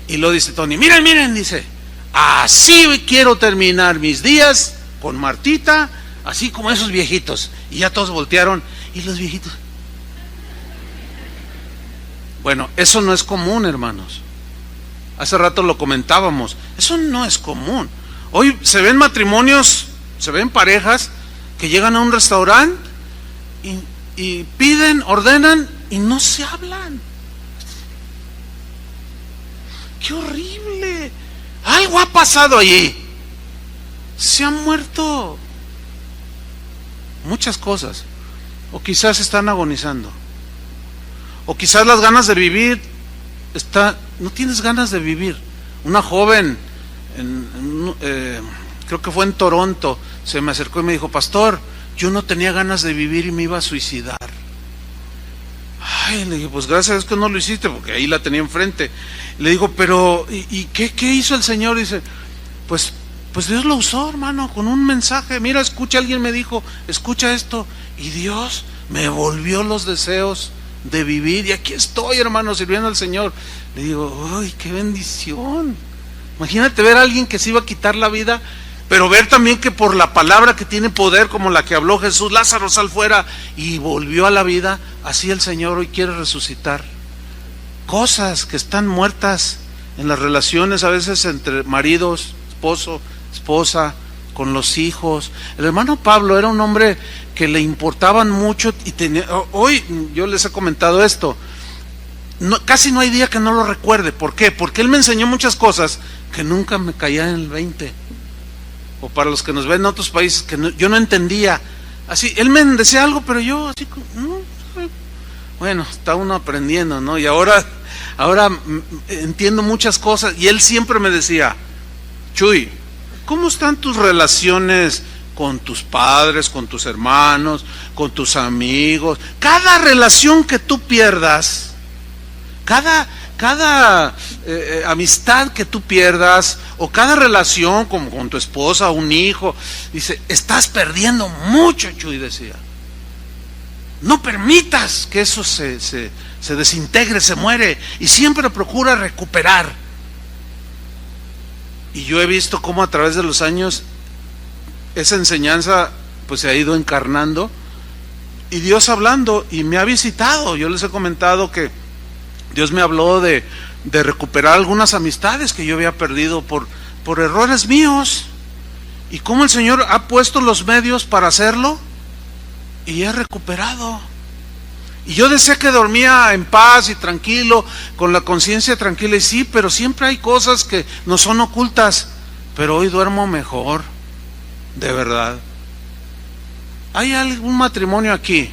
y luego dice Tony, miren, dice, así quiero terminar mis días con Martita, así como esos viejitos. Y ya todos voltearon, y los viejitos. Bueno, eso no es común, hermanos. Hace rato lo comentábamos, eso no es común. Hoy se ven matrimonios, se ven parejas que llegan a un restaurante y piden, ordenan y no se hablan. ¡Qué horrible! Algo ha pasado allí. Se han muerto muchas cosas, o quizás están agonizando, o quizás las ganas de vivir no tienes ganas de vivir. Una joven, creo que fue en Toronto, se me acercó y me dijo, pastor, yo no tenía ganas de vivir y me iba a suicidar. Ay, le dije, pues gracias a Dios que no lo hiciste, porque ahí la tenía enfrente. Le digo, pero ¿y qué hizo el Señor? Dice, pues Dios lo usó, hermano, con un mensaje. Mira, escucha, alguien me dijo, escucha esto, y Dios me volvió los deseos de vivir, y aquí estoy, hermano, sirviendo al Señor. Le digo, ¡ay, qué bendición! Imagínate ver a alguien que se iba a quitar la vida, pero ver también que por la palabra que tiene poder, como la que habló Jesús, Lázaro, sal fuera, y volvió a la vida. Así el Señor hoy quiere resucitar cosas que están muertas en las relaciones, a veces entre maridos, esposo, esposa, con los hijos. El hermano Pablo era un hombre que le importaban mucho y tenía, hoy yo les he comentado esto, casi no hay día que no lo recuerde. ¿Por qué? Porque él me enseñó muchas cosas que nunca me caían en el 20, o para los que nos ven en otros países, que yo no entendía. Así, él me decía algo, pero yo así, no, bueno, está uno aprendiendo, ¿no? Y ahora entiendo muchas cosas, y él siempre me decía, Chuy, ¿cómo están tus relaciones con tus padres, con tus hermanos, con tus amigos? Cada relación que tú pierdas, cada amistad que tú pierdas, o cada relación como con tu esposa, un hijo, dice, estás perdiendo mucho, Chuy, decía. No permitas que eso se desintegre, se muere, y siempre procura recuperar. Y yo he visto cómo a través de los años esa enseñanza pues se ha ido encarnando, y Dios hablando, y me ha visitado. Yo les he comentado que Dios me habló de recuperar algunas amistades que yo había perdido por errores míos, y cómo el Señor ha puesto los medios para hacerlo, y he recuperado. Y yo decía que dormía en paz y tranquilo, con la conciencia tranquila, y sí, pero siempre hay cosas que nos son ocultas. Pero hoy duermo mejor, de verdad. ¿Hay algún matrimonio aquí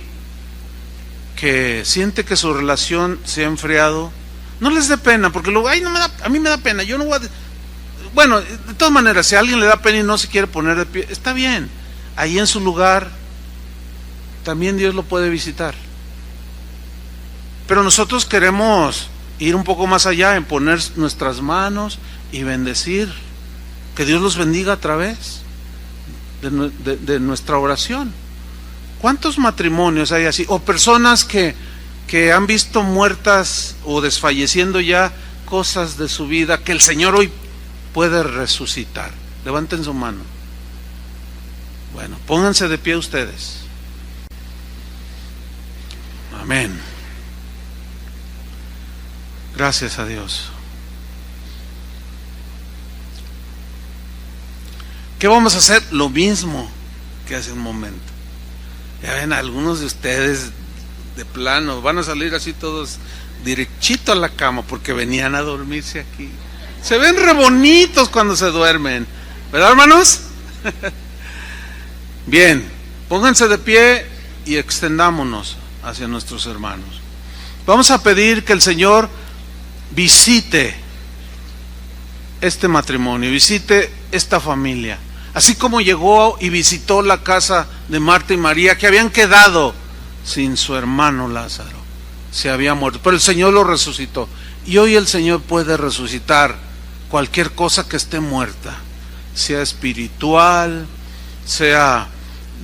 que siente que su relación se ha enfriado? No les dé pena, porque luego, ay, no me da, a mí me da pena, yo no voy a... Bueno, de todas maneras, si a alguien le da pena y no se quiere poner de pie, está bien, ahí en su lugar también Dios lo puede visitar. Pero nosotros queremos ir un poco más allá, en poner nuestras manos y bendecir. Que Dios los bendiga a través de nuestra oración. ¿Cuántos matrimonios hay así? O personas que han visto muertas o desfalleciendo ya cosas de su vida que el Señor hoy puede resucitar. Levanten su mano. Bueno, pónganse de pie ustedes. Amén. Gracias a Dios. ¿Qué vamos a hacer? Lo mismo que hace un momento. Ya ven, algunos de ustedes de plano van a salir así todos derechito a la cama porque venían a dormirse aquí. Se ven re bonitos cuando se duermen, ¿verdad, hermanos? Bien, pónganse de pie y extendámonos hacia nuestros hermanos. Vamos a pedir que el Señor visite este matrimonio, visite esta familia, así como llegó y visitó la casa de Marta y María, que habían quedado sin su hermano Lázaro, se había muerto, pero el Señor lo resucitó. Y hoy el Señor puede resucitar cualquier cosa que esté muerta, sea espiritual, sea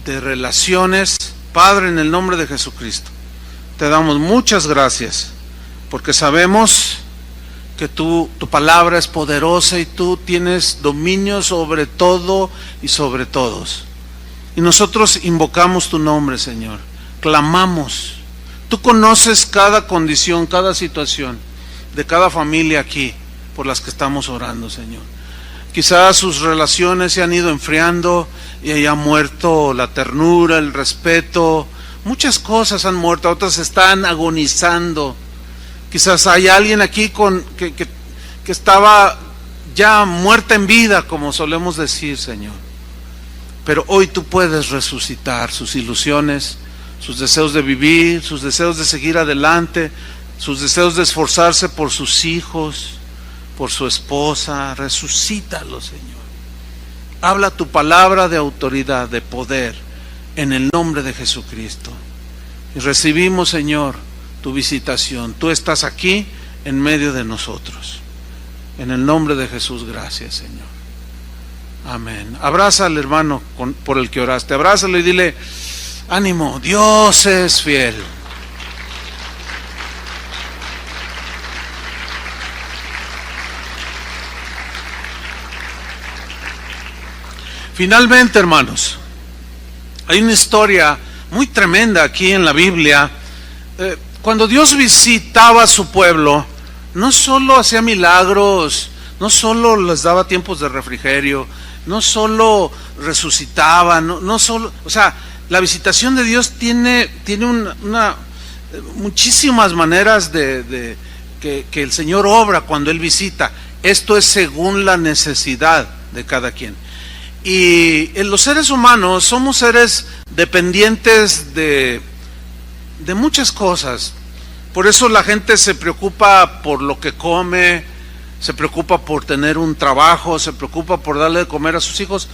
de relaciones. Padre, en el nombre de Jesucristo, te damos muchas gracias, porque sabemos que tu palabra es poderosa y tú tienes dominio sobre todo y sobre todos. Y nosotros invocamos tu nombre, Señor, clamamos. Tú conoces cada condición, cada situación de cada familia aquí por las que estamos orando, Señor. Quizás sus relaciones se han ido enfriando y haya muerto la ternura, el respeto. Muchas cosas han muerto, otras están agonizando. Quizás hay alguien aquí que estaba ya muerta en vida, como solemos decir, Señor. Pero hoy tú puedes resucitar sus ilusiones, sus deseos de vivir, sus deseos de seguir adelante, sus deseos de esforzarse por sus hijos, por su esposa. Resucítalo, Señor. Habla tu palabra de autoridad, de poder, en el nombre de Jesucristo. Y recibimos, Señor, tu visitación. Tú estás aquí en medio de nosotros. En el nombre de Jesús, gracias, Señor. Amén. Abraza al hermano por el que oraste. Abrázalo y dile: ánimo, Dios es fiel. Finalmente, hermanos, hay una historia muy tremenda aquí en la Biblia. Cuando Dios visitaba a su pueblo, no solo hacía milagros, no solo les daba tiempos de refrigerio, no solo resucitaba, no solo, o sea, la visitación de Dios tiene muchísimas maneras de que el Señor obra cuando Él visita. Esto es según la necesidad de cada quien. Y en los seres humanos somos seres dependientes de muchas cosas. Por eso la gente se preocupa por lo que come, se preocupa por tener un trabajo, se preocupa por darle de comer a sus hijos.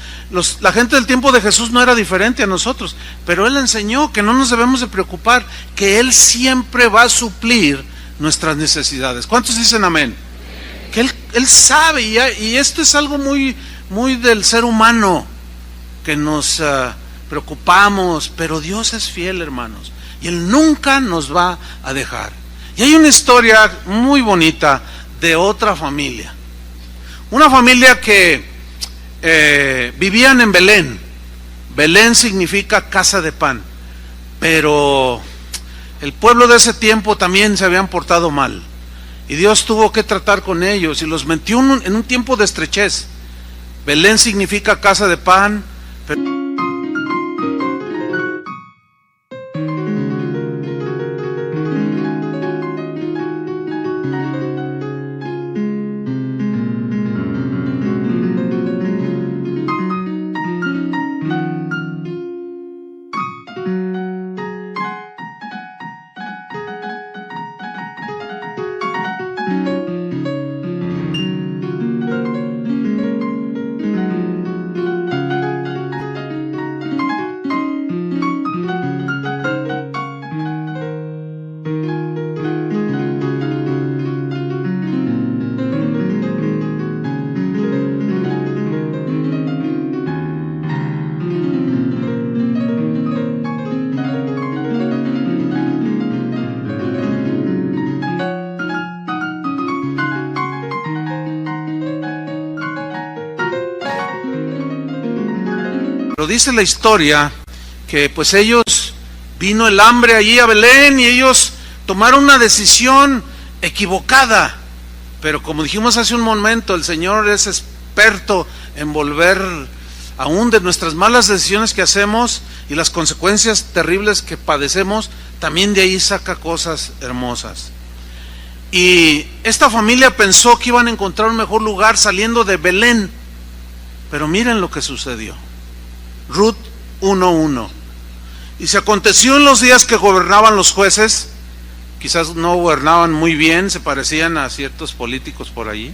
La gente del tiempo de Jesús no era diferente a nosotros, pero Él enseñó que no nos debemos de preocupar, que Él siempre va a suplir nuestras necesidades. ¿Cuántos dicen amén? Que Él sabe, y esto es algo muy del ser humano, que nos preocupamos, pero Dios es fiel, hermanos, y Él nunca nos va a dejar. Y hay una historia muy bonita de otra familia, una familia que vivían en Belén. Belén significa casa de pan, pero el pueblo de ese tiempo también se habían portado mal, y Dios tuvo que tratar con ellos y los metió en un tiempo de estrechez. Belén significa casa de pan, pero Pero dice la historia que pues vino el hambre allí a Belén y ellos tomaron una decisión equivocada. Pero como dijimos hace un momento, el Señor es experto en volver aún de nuestras malas decisiones que hacemos y las consecuencias terribles que padecemos, también de ahí saca cosas hermosas. Y esta familia pensó que iban a encontrar un mejor lugar saliendo de Belén, pero miren lo que sucedió. Ruth 1:1. Y se aconteció en los días que gobernaban los jueces, quizás no gobernaban muy bien, se parecían a ciertos políticos por allí.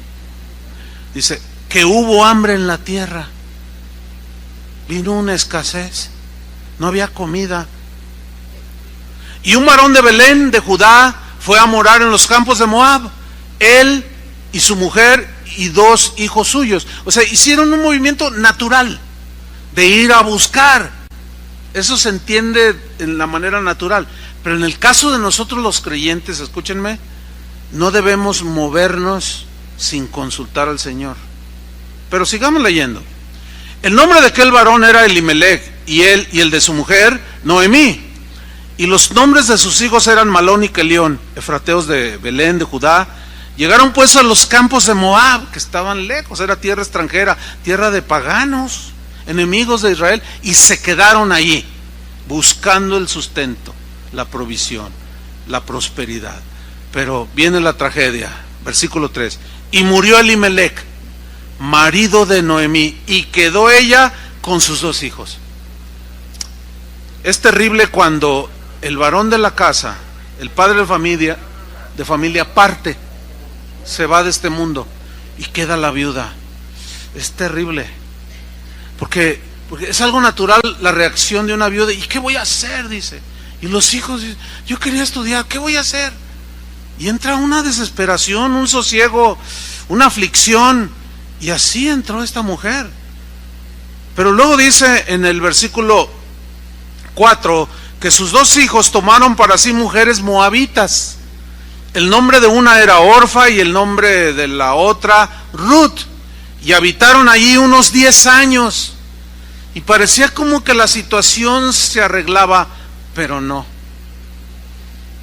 Dice que hubo hambre en la tierra, vino una escasez, no había comida. Y un varón de Belén, de Judá, fue a morar en los campos de Moab, él y su mujer y 2 hijos suyos. O sea, hicieron un movimiento natural de ir a buscar. Eso se entiende en la manera natural. Pero en el caso de nosotros los creyentes, escúchenme, no debemos movernos sin consultar al Señor. Pero sigamos leyendo. El nombre de aquel varón era Elimelech, y él y el de su mujer, Noemí. Y los nombres de sus hijos eran Malón y Kelión, efrateos de Belén, de Judá. Llegaron pues a los campos de Moab, que estaban lejos, era tierra extranjera, tierra de paganos, enemigos de Israel, y se quedaron allí, buscando el sustento, la provisión, la prosperidad. Pero viene la tragedia, versículo 3. Y murió Elimelech, marido de Noemí, y quedó ella con sus 2 hijos. Es terrible cuando el varón de la casa, el padre de familia parte, se va de este mundo y queda la viuda. Es terrible, porque es algo natural la reacción de una viuda. ¿Y qué voy a hacer?, dice. Y los hijos dicen, yo quería estudiar, ¿qué voy a hacer? Y entra una desesperación, un sosiego, una aflicción, y así entró esta mujer. Pero luego dice en el versículo 4 que sus 2 hijos tomaron para sí mujeres moabitas. El nombre de una era Orfa y el nombre de la otra Ruth, y habitaron allí unos 10 años. Y parecía como que la situación se arreglaba, pero no,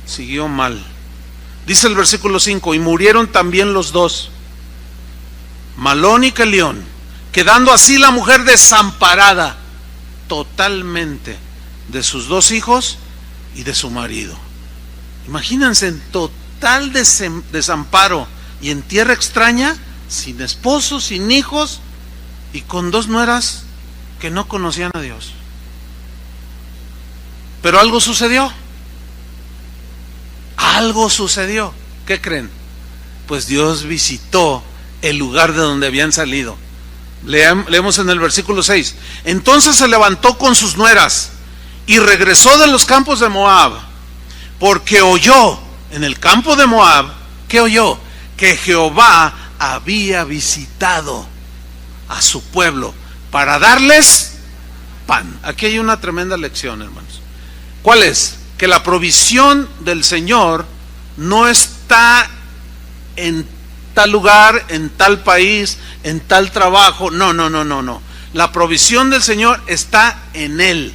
siguió mal. Dice el versículo 5, y murieron también los 2, Malón y Kelión, quedando así la mujer desamparada totalmente de sus 2 hijos y de su marido. Imagínense, en total desamparo y en tierra extraña, sin esposo, sin hijos y con 2 nueras que no conocían a Dios. Pero algo sucedió. Algo sucedió. ¿Qué creen? Pues Dios visitó el lugar de donde habían salido. Leemos en el versículo 6. Entonces se levantó con sus nueras y regresó de los campos de Moab, porque oyó en el campo de Moab, ¿qué oyó? Que Jehová había visitado a su pueblo para darles pan. Aquí hay una tremenda lección, hermanos. ¿Cuál es? Que la provisión del Señor no está en tal lugar, en tal país, en tal trabajo. No. La provisión del Señor está en Él.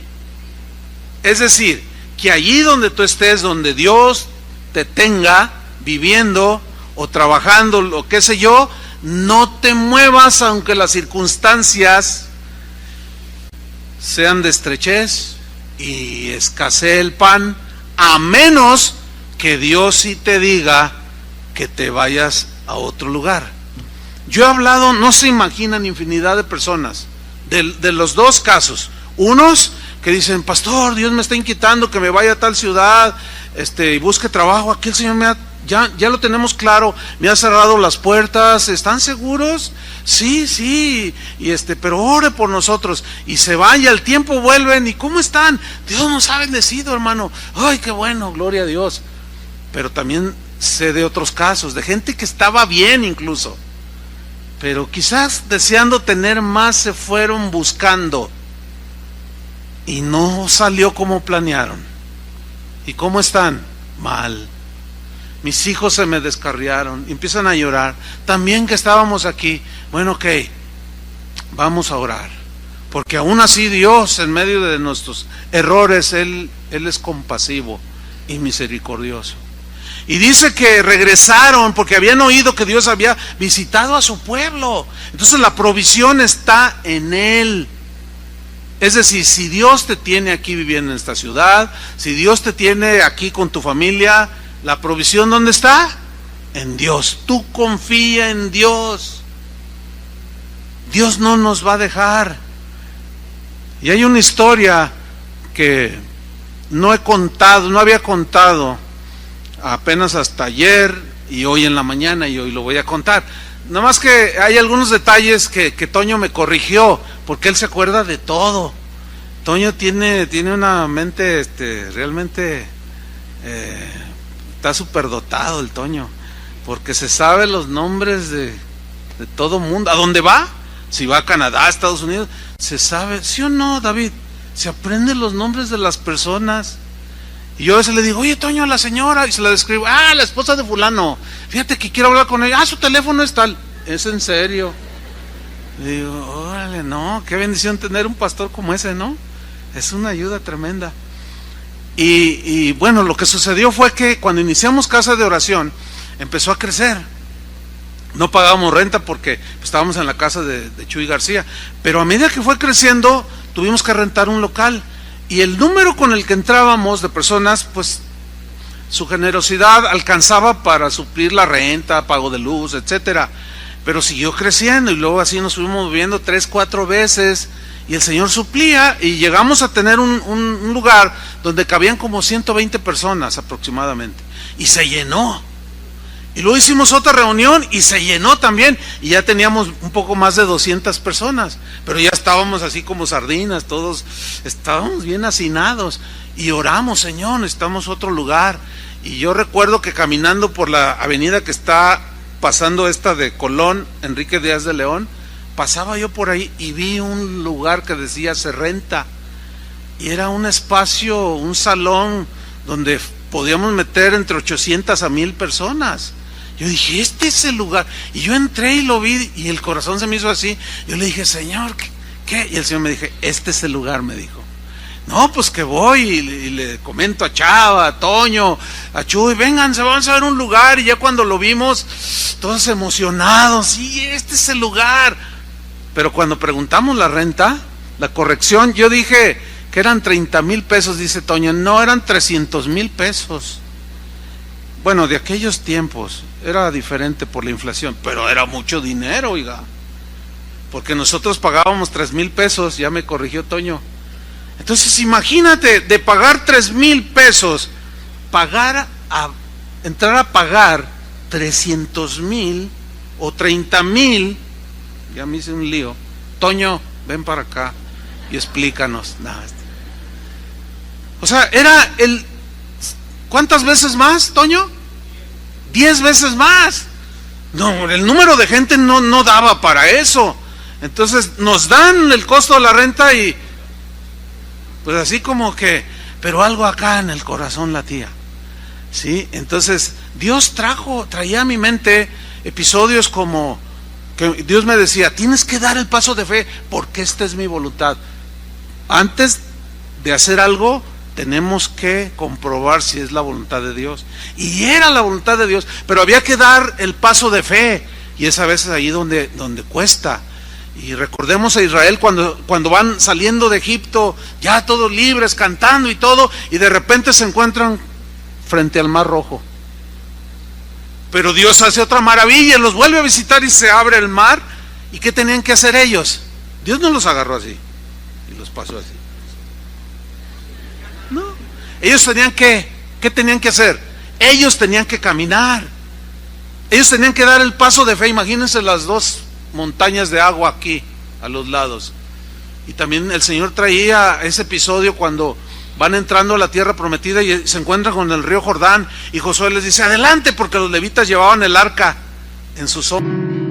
Es decir, que allí donde tú estés, donde Dios te tenga viviendo o trabajando, lo que sé yo, no te muevas aunque las circunstancias sean de estrechez y escasee el pan, a menos que Dios sí te diga que te vayas a otro lugar. Yo he hablado, no se imaginan, infinidad de personas de los 2 casos. Unos que dicen, pastor, Dios me está inquietando que me vaya a tal ciudad, y busque trabajo. Aquí el Señor ya lo tenemos claro, me ha cerrado las puertas. ¿Están seguros? Sí, pero ore por nosotros. Y se van y al tiempo vuelven. ¿Y cómo están? Dios nos ha bendecido, hermano. Ay, qué bueno, gloria a Dios. Pero también sé de otros casos, de gente que estaba bien incluso, pero quizás deseando tener más se fueron buscando y no salió como planearon. ¿Y cómo están? Mal. Mis hijos se me descarriaron, empiezan a llorar. También que estábamos aquí. Bueno, ok, vamos a orar, Porque aún así Dios, en medio de nuestros errores, Él es compasivo y misericordioso. Y dice que regresaron porque habían oído que Dios había visitado a su pueblo. Entonces la provisión está en Él. Es decir, si Dios te tiene aquí viviendo en esta ciudad, si Dios te tiene aquí con tu familia, ¿la provisión dónde está? En Dios. Tú confía en Dios. Dios no nos va a dejar. Y hay una historia que no había contado apenas hasta ayer y hoy en la mañana, y hoy lo voy a contar. Nada más que hay algunos detalles que Toño me corrigió, porque él se acuerda de todo. Toño tiene una mente realmente está superdotado el Toño, porque se sabe los nombres de todo mundo. ¿A dónde va? Si va a Canadá, a Estados Unidos, se sabe, ¿sí o no, David? Se aprenden los nombres de las personas. Y yo a veces le digo, oye, Toño, la señora, y se la describo, la esposa de fulano, fíjate que quiero hablar con ella, su teléfono es tal. ¿Es en serio? Y digo, órale, no, qué bendición tener un pastor como ese, ¿no? Es una ayuda tremenda. Y bueno, lo que sucedió fue que cuando iniciamos Casa de Oración, empezó a crecer. No pagábamos renta porque estábamos en la casa de Chuy García, pero a medida que fue creciendo, tuvimos que rentar un local. Y el número con el que entrábamos de personas, pues su generosidad alcanzaba para suplir la renta, pago de luz, etcétera. Pero siguió creciendo y luego así nos fuimos moviendo 3, 4 veces y el Señor suplía y llegamos a tener un lugar donde cabían como 120 personas aproximadamente y se llenó. Y luego hicimos otra reunión y se llenó también y ya teníamos un poco más de 200 personas, pero ya estábamos así como sardinas, todos estábamos bien hacinados y oramos, Señor, necesitamos otro lugar. Y yo recuerdo que caminando por la avenida que está pasando esta de Colón, Enrique Díaz de León, pasaba yo por ahí y vi un lugar que decía se renta y era un espacio, un salón donde podíamos meter entre 800 a 1000 personas. Yo dije, este es el lugar. Y yo entré y lo vi y el corazón se me hizo así. Yo le dije, Señor, ¿qué? Y el Señor me dijo, este es el lugar, me dijo. No, pues que voy y le comento a Chava, a Toño, a Chuy, vénganse, vamos a ver un lugar. Y ya cuando lo vimos, todos emocionados, sí, este es el lugar. Pero cuando preguntamos la renta, la corrección, yo dije que eran 30,000 pesos, dice Toño. No, eran 300,000 pesos. Bueno, de aquellos tiempos era diferente por la inflación, pero era mucho dinero, oiga. Porque nosotros pagábamos 3,000 pesos, ya me corrigió Toño. Entonces imagínate, de pagar 3,000 pesos, entrar a pagar 300,000 o 30,000, ya me hice un lío. Toño, ven para acá y explícanos. O sea, era ¿cuántas veces más, Toño? 10 veces más. No, el número de gente no daba para eso. Entonces nos dan el costo de la renta y pues así como que, pero algo acá en el corazón latía. ¿Sí? Entonces Dios traía a mi mente episodios como que Dios me decía, tienes que dar el paso de fe porque esta es mi voluntad. Antes de hacer algo, tenemos que comprobar si es la voluntad de Dios. Y era la voluntad de Dios, pero había que dar el paso de fe. Y es a veces ahí donde cuesta. Y recordemos a Israel cuando van saliendo de Egipto, ya todos libres, cantando y todo, y de repente se encuentran frente al Mar Rojo. Pero Dios hace otra maravilla, los vuelve a visitar y se abre el mar. ¿Y qué tenían que hacer ellos? Dios no los agarró así y los pasó así. No, ellos ¿qué tenían que hacer? Ellos tenían que caminar. Ellos tenían que dar el paso de fe. Imagínense las dos montañas de agua aquí a los lados. Y también el Señor traía ese episodio cuando van entrando a la tierra prometida y se encuentran con el río Jordán y Josué les dice, adelante, porque los levitas llevaban el arca en sus hombros.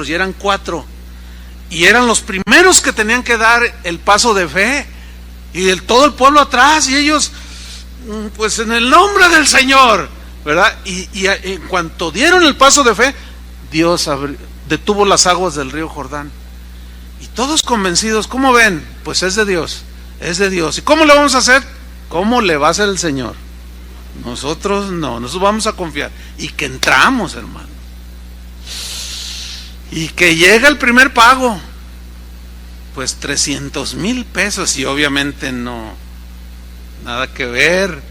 y eran 4. Y eran los primeros que tenían que dar el paso de fe. Y todo el pueblo atrás, y ellos, pues en el nombre del Señor, ¿verdad? Y en cuanto dieron el paso de fe, Dios detuvo las aguas del río Jordán. Y todos convencidos, ¿cómo ven? Pues es de Dios, es de Dios. ¿Y cómo le vamos a hacer? ¿Cómo le va a hacer el Señor? Nosotros no, nosotros vamos a confiar. Y que entramos, hermano. Y que llega el primer pago, pues 300,000 pesos, y obviamente no, nada que ver.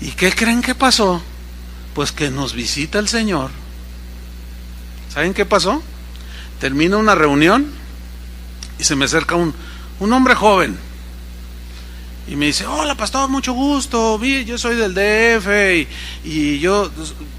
¿Y qué creen que pasó? Pues que nos visita el Señor. ¿Saben qué pasó? Termina una reunión y se me acerca un hombre joven y me dice: hola pastor, mucho gusto, yo soy del DF y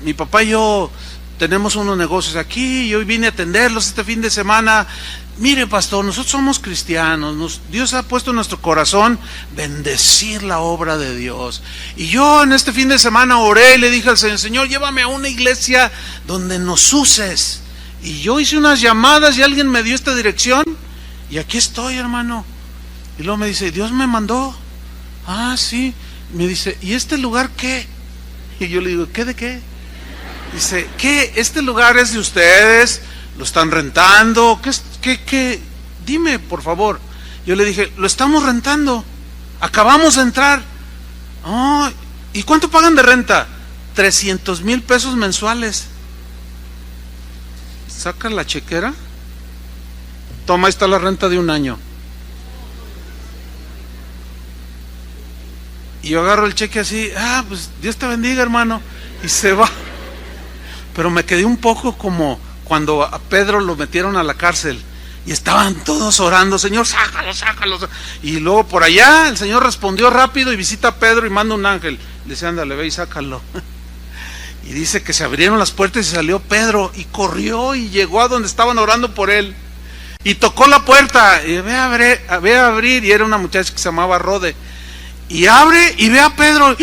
mi papá y yo tenemos unos negocios aquí y hoy vine a atenderlos este fin de semana. Mire pastor, nosotros somos cristianos, Dios ha puesto en nuestro corazón bendecir la obra de Dios. Y yo en este fin de semana oré y le dije al Señor: Señor, llévame a una iglesia donde nos uses. Y yo hice unas llamadas y alguien me dio esta dirección y aquí estoy, hermano. Y luego me dice: Dios me mandó. Ah, sí. Me dice: ¿y este lugar qué? Y yo le digo: ¿qué de qué? Dice: ¿qué? ¿Este lugar es de ustedes? ¿Lo están rentando? ¿Qué? Dime, por favor. Yo le dije: lo estamos rentando. Acabamos de entrar. Oh, ¿y cuánto pagan de renta? 300,000 pesos mensuales. Saca la chequera. Toma, ahí está la renta de un año. Y yo agarro el cheque así: pues Dios te bendiga, hermano. Y se va. Pero me quedé un poco como cuando a Pedro lo metieron a la cárcel y estaban todos orando: Señor, sácalo, sácalo. Y luego por allá el Señor respondió rápido y visita a Pedro y manda un ángel. Le dice: ándale, ve y sácalo. Y dice que se abrieron las puertas y salió Pedro y corrió y llegó a donde estaban orando por él. Y tocó la puerta y ve a abrir, y era una muchacha que se llamaba Rode. Y abre y ve a Pedro,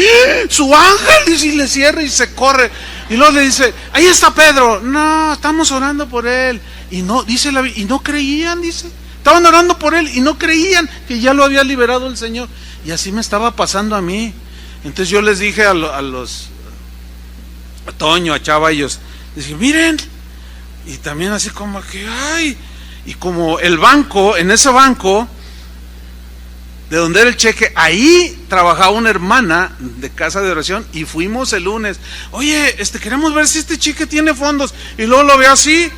su ángel, y le cierra y se corre. Y luego le dice: ahí está Pedro. No, estamos orando por él. Y no, dice y no creían, dice. Estaban orando por él y no creían que ya lo había liberado el Señor. Y así me estaba pasando a mí. Entonces yo les dije a Toño, a Chava, ellos, les dije: miren. Y también así como que, ay. Y como el banco, en ese banco de donde era el cheque, ahí trabajaba una hermana de casa de oración, y fuimos el lunes: oye, queremos ver si este cheque tiene fondos. Y luego lo ve así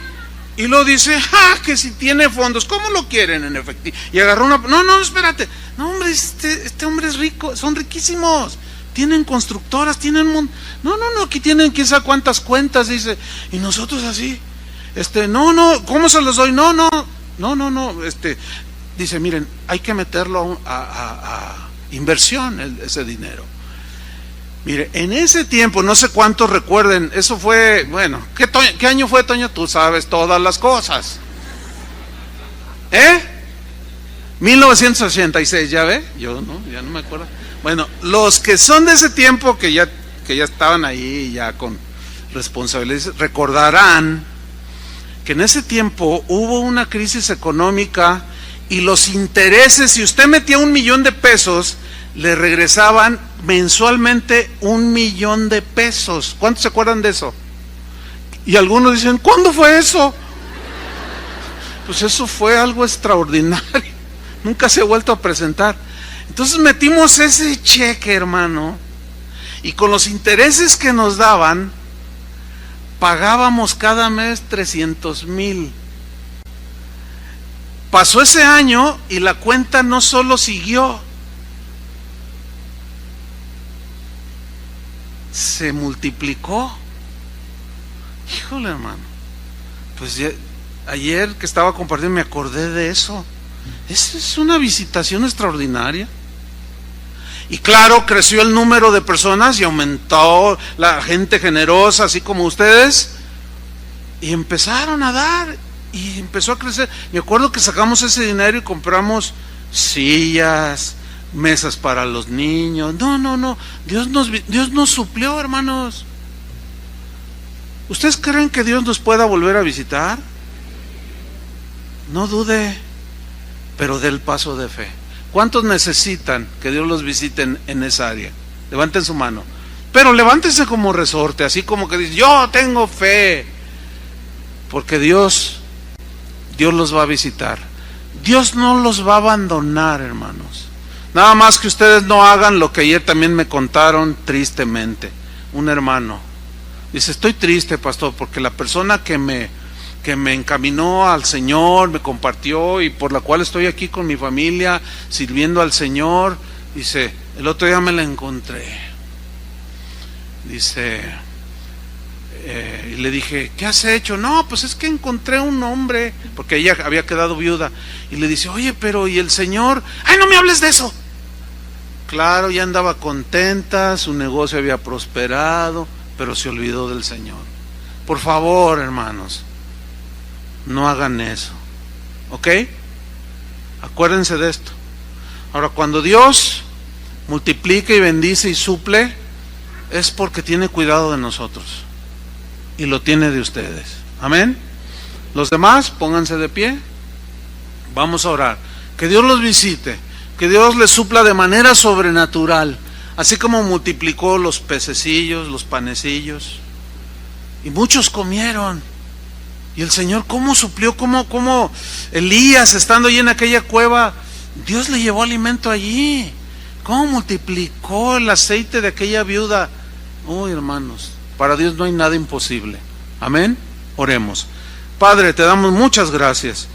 y luego dice: que si tiene fondos, ¿cómo lo quieren en efectivo? Y agarró no, espérate, no hombre, este hombre es rico, son riquísimos, tienen constructoras, tienen no, aquí tienen quién sabe cuántas cuentas, dice. Y nosotros así, no, ¿cómo se los doy? No, dice: miren, hay que meterlo a inversión, ese dinero. Mire, en ese tiempo, no sé cuántos recuerden, eso fue, bueno, ¿qué año fue, Toño? Tú sabes todas las cosas. 1986, ¿ya ve? Yo ya no me acuerdo. Bueno, los que son de ese tiempo, que ya estaban ahí ya con responsabilidades, recordarán que en ese tiempo hubo una crisis económica. Y los intereses, si usted metía 1,000,000 de pesos, le regresaban mensualmente 1,000,000 de pesos. ¿Cuántos se acuerdan de eso? Y algunos dicen: ¿cuándo fue eso? Pues eso fue algo extraordinario. Nunca se ha vuelto a presentar. Entonces metimos ese cheque, hermano, y con los intereses que nos daban, pagábamos cada mes 300,000. Pasó ese año y la cuenta no solo siguió, se multiplicó. Híjole, hermano, pues ayer que estaba compartiendo me acordé de eso. Esa es una visitación extraordinaria. Y claro, creció el número de personas y aumentó la gente generosa, así como ustedes, y empezaron a dar. Y empezó a crecer. Me acuerdo que sacamos ese dinero y compramos sillas, mesas para los niños. No. Dios nos suplió, hermanos. ¿Ustedes creen que Dios nos pueda volver a visitar? no dude, pero dé el paso de fe. ¿Cuántos necesitan que Dios los visite en esa área? Levanten su mano. Pero levántense como resorte, así como que dicen, yo tengo fe. Porque Dios los va a visitar. Dios no los va a abandonar, hermanos. Nada más que ustedes no hagan lo que ayer también me contaron tristemente. Un hermano dice, estoy triste, pastor, porque la persona que me encaminó al Señor, me compartió y por la cual estoy aquí con mi familia sirviendo al Señor, dice, el otro día me la encontré. Dice, y le dije, ¿qué has hecho? No, pues es que encontré un hombre, porque ella había quedado viuda, y le dice, oye, pero ¿y el Señor? ¡Ay, no me hables de eso! Claro, ya andaba contenta, su negocio había prosperado, pero se olvidó del Señor. Por favor, hermanos, no hagan eso, ¿ok? Acuérdense de esto. Ahora, cuando Dios multiplica y bendice y suple, es porque tiene cuidado de nosotros y lo tiene de ustedes. Amén. Los demás, pónganse de pie. Vamos a orar. Que Dios los visite, que Dios les supla de manera sobrenatural, así como multiplicó los pececillos, los panecillos, y muchos comieron. Y el Señor, ¿cómo suplió? ¿Cómo Elías, estando allí en aquella cueva, Dios le llevó alimento allí? ¿Cómo multiplicó el aceite de aquella viuda? Uy, hermanos, para Dios no hay nada imposible. Amén. Oremos. Padre, te damos muchas gracias.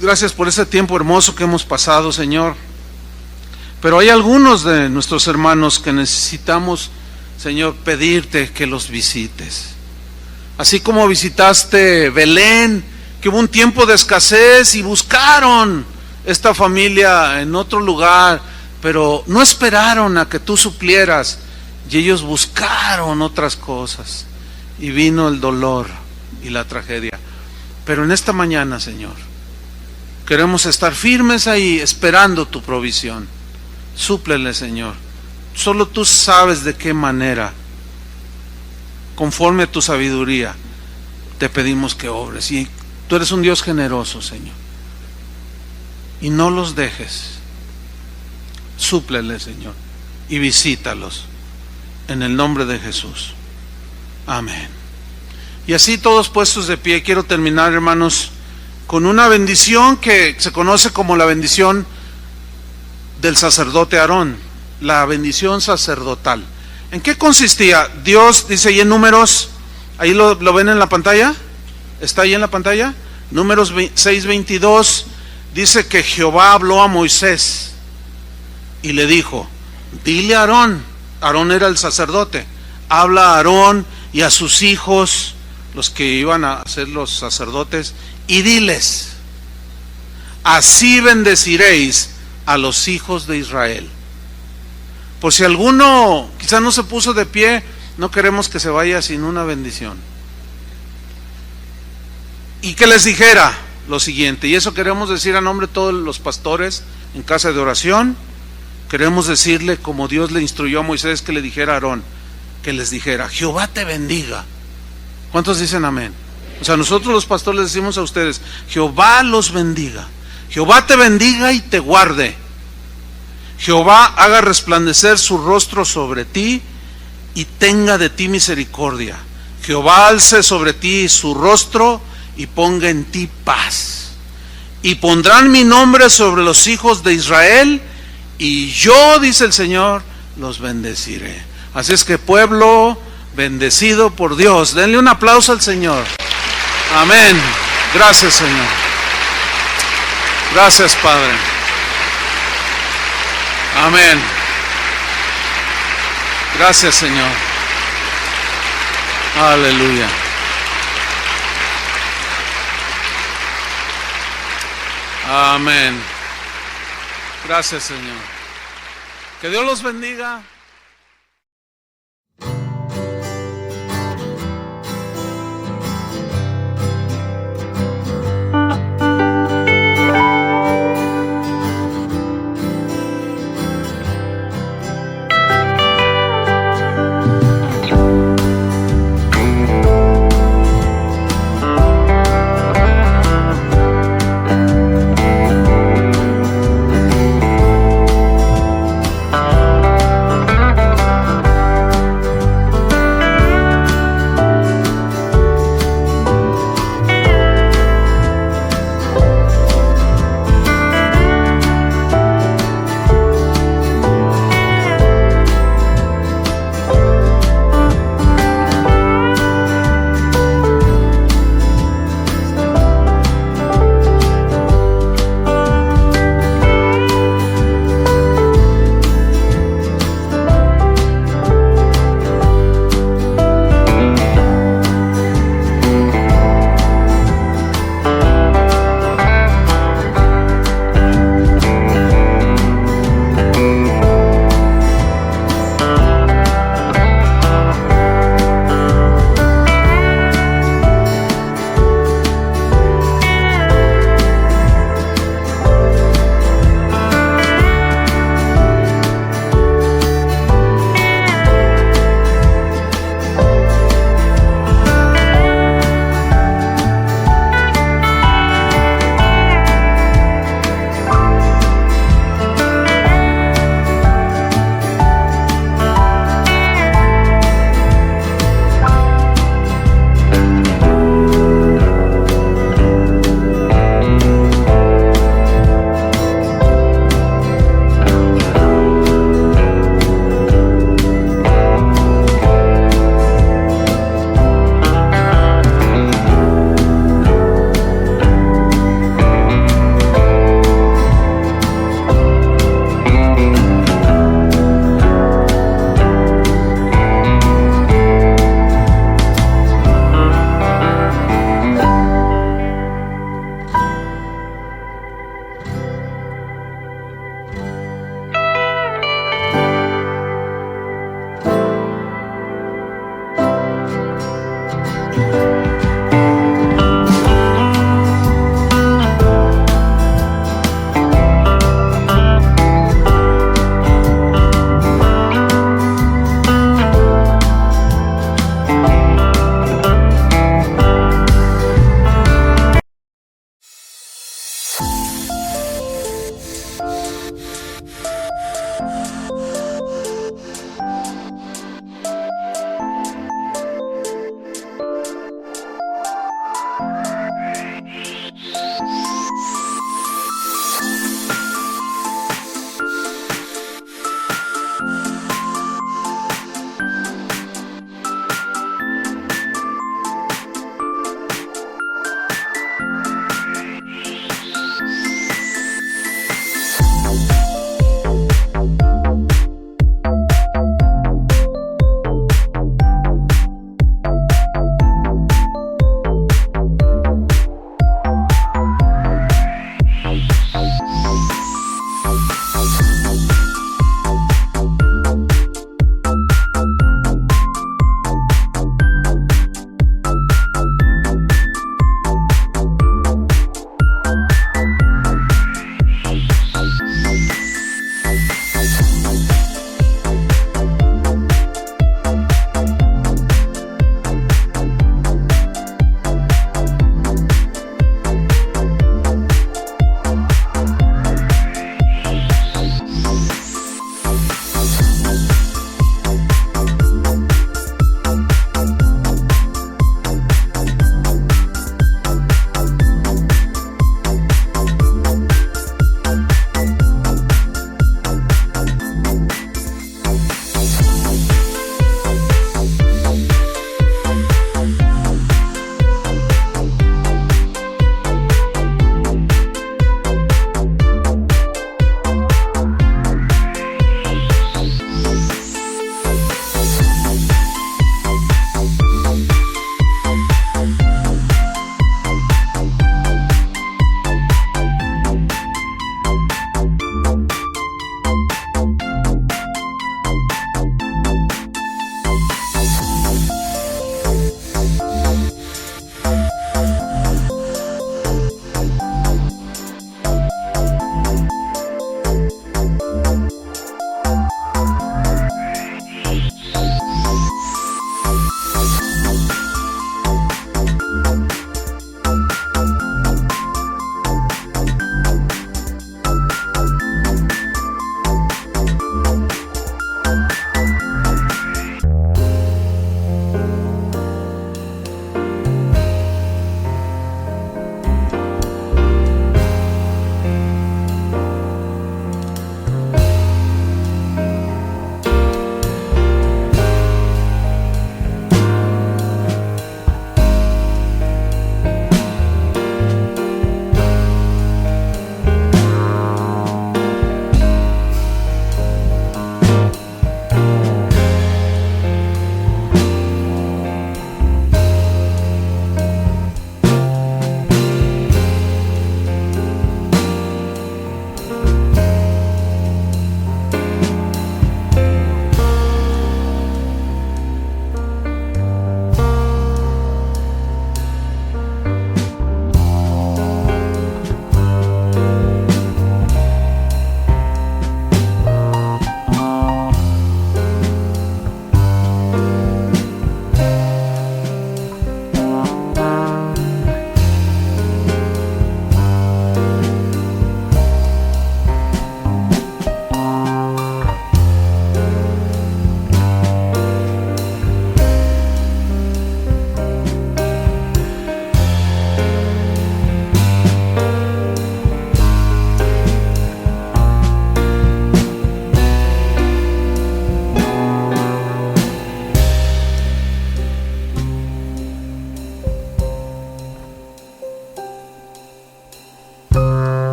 Gracias por ese tiempo hermoso que hemos pasado, Señor. Pero hay algunos de nuestros hermanos que necesitamos, Señor, pedirte que los visites. Así como visitaste Belén, que hubo un tiempo de escasez y buscaron esta familia en otro lugar, pero no esperaron a que tú suplieras y ellos buscaron otras cosas y vino el dolor y la tragedia. Pero en esta mañana, Señor, queremos estar firmes ahí esperando tu provisión. Súplele, Señor. Solo tú sabes de qué manera. Conforme a tu sabiduría, te pedimos que obres. Y tú eres un Dios generoso, Señor. Y no los dejes. Súplele, Señor. Y visítalos. En el nombre de Jesús. Amén. Y así todos puestos de pie, quiero terminar, hermanos, con una bendición que se conoce como la bendición del sacerdote Aarón. La bendición sacerdotal. ¿En qué consistía? Dios dice ahí en Números, ahí lo ven en la pantalla, está ahí en la pantalla, Números 6:22, dice que Jehová habló a Moisés y le dijo, dile a Aarón, Aarón era el sacerdote, habla a Aarón y a sus hijos, los que iban a ser los sacerdotes, y diles, así bendeciréis a los hijos de Israel. Por si alguno quizás no se puso de pie, no queremos que se vaya sin una bendición. Y que les dijera lo siguiente, y eso queremos decir a nombre de todos los pastores en casa de oración, queremos decirle como Dios le instruyó a Moisés que le dijera a Aarón, que les dijera, Jehová te bendiga. ¿Cuántos dicen amén? O sea, nosotros los pastores les decimos a ustedes, Jehová los bendiga, Jehová te bendiga y te guarde. Jehová haga resplandecer su rostro sobre ti y tenga de ti misericordia. Jehová alce sobre ti su rostro y ponga en ti paz. Y pondrán mi nombre sobre los hijos de Israel y yo, dice el Señor, los bendeciré. Así es que pueblo bendecido por Dios, denle un aplauso al Señor. Amén. Gracias, Señor. Gracias, Padre. Amén. Gracias, Señor. Aleluya. Amén. Gracias, Señor. Que Dios los bendiga.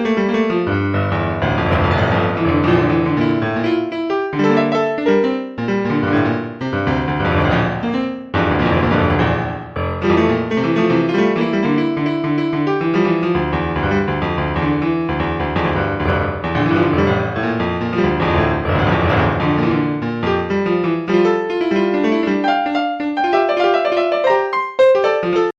Thank you.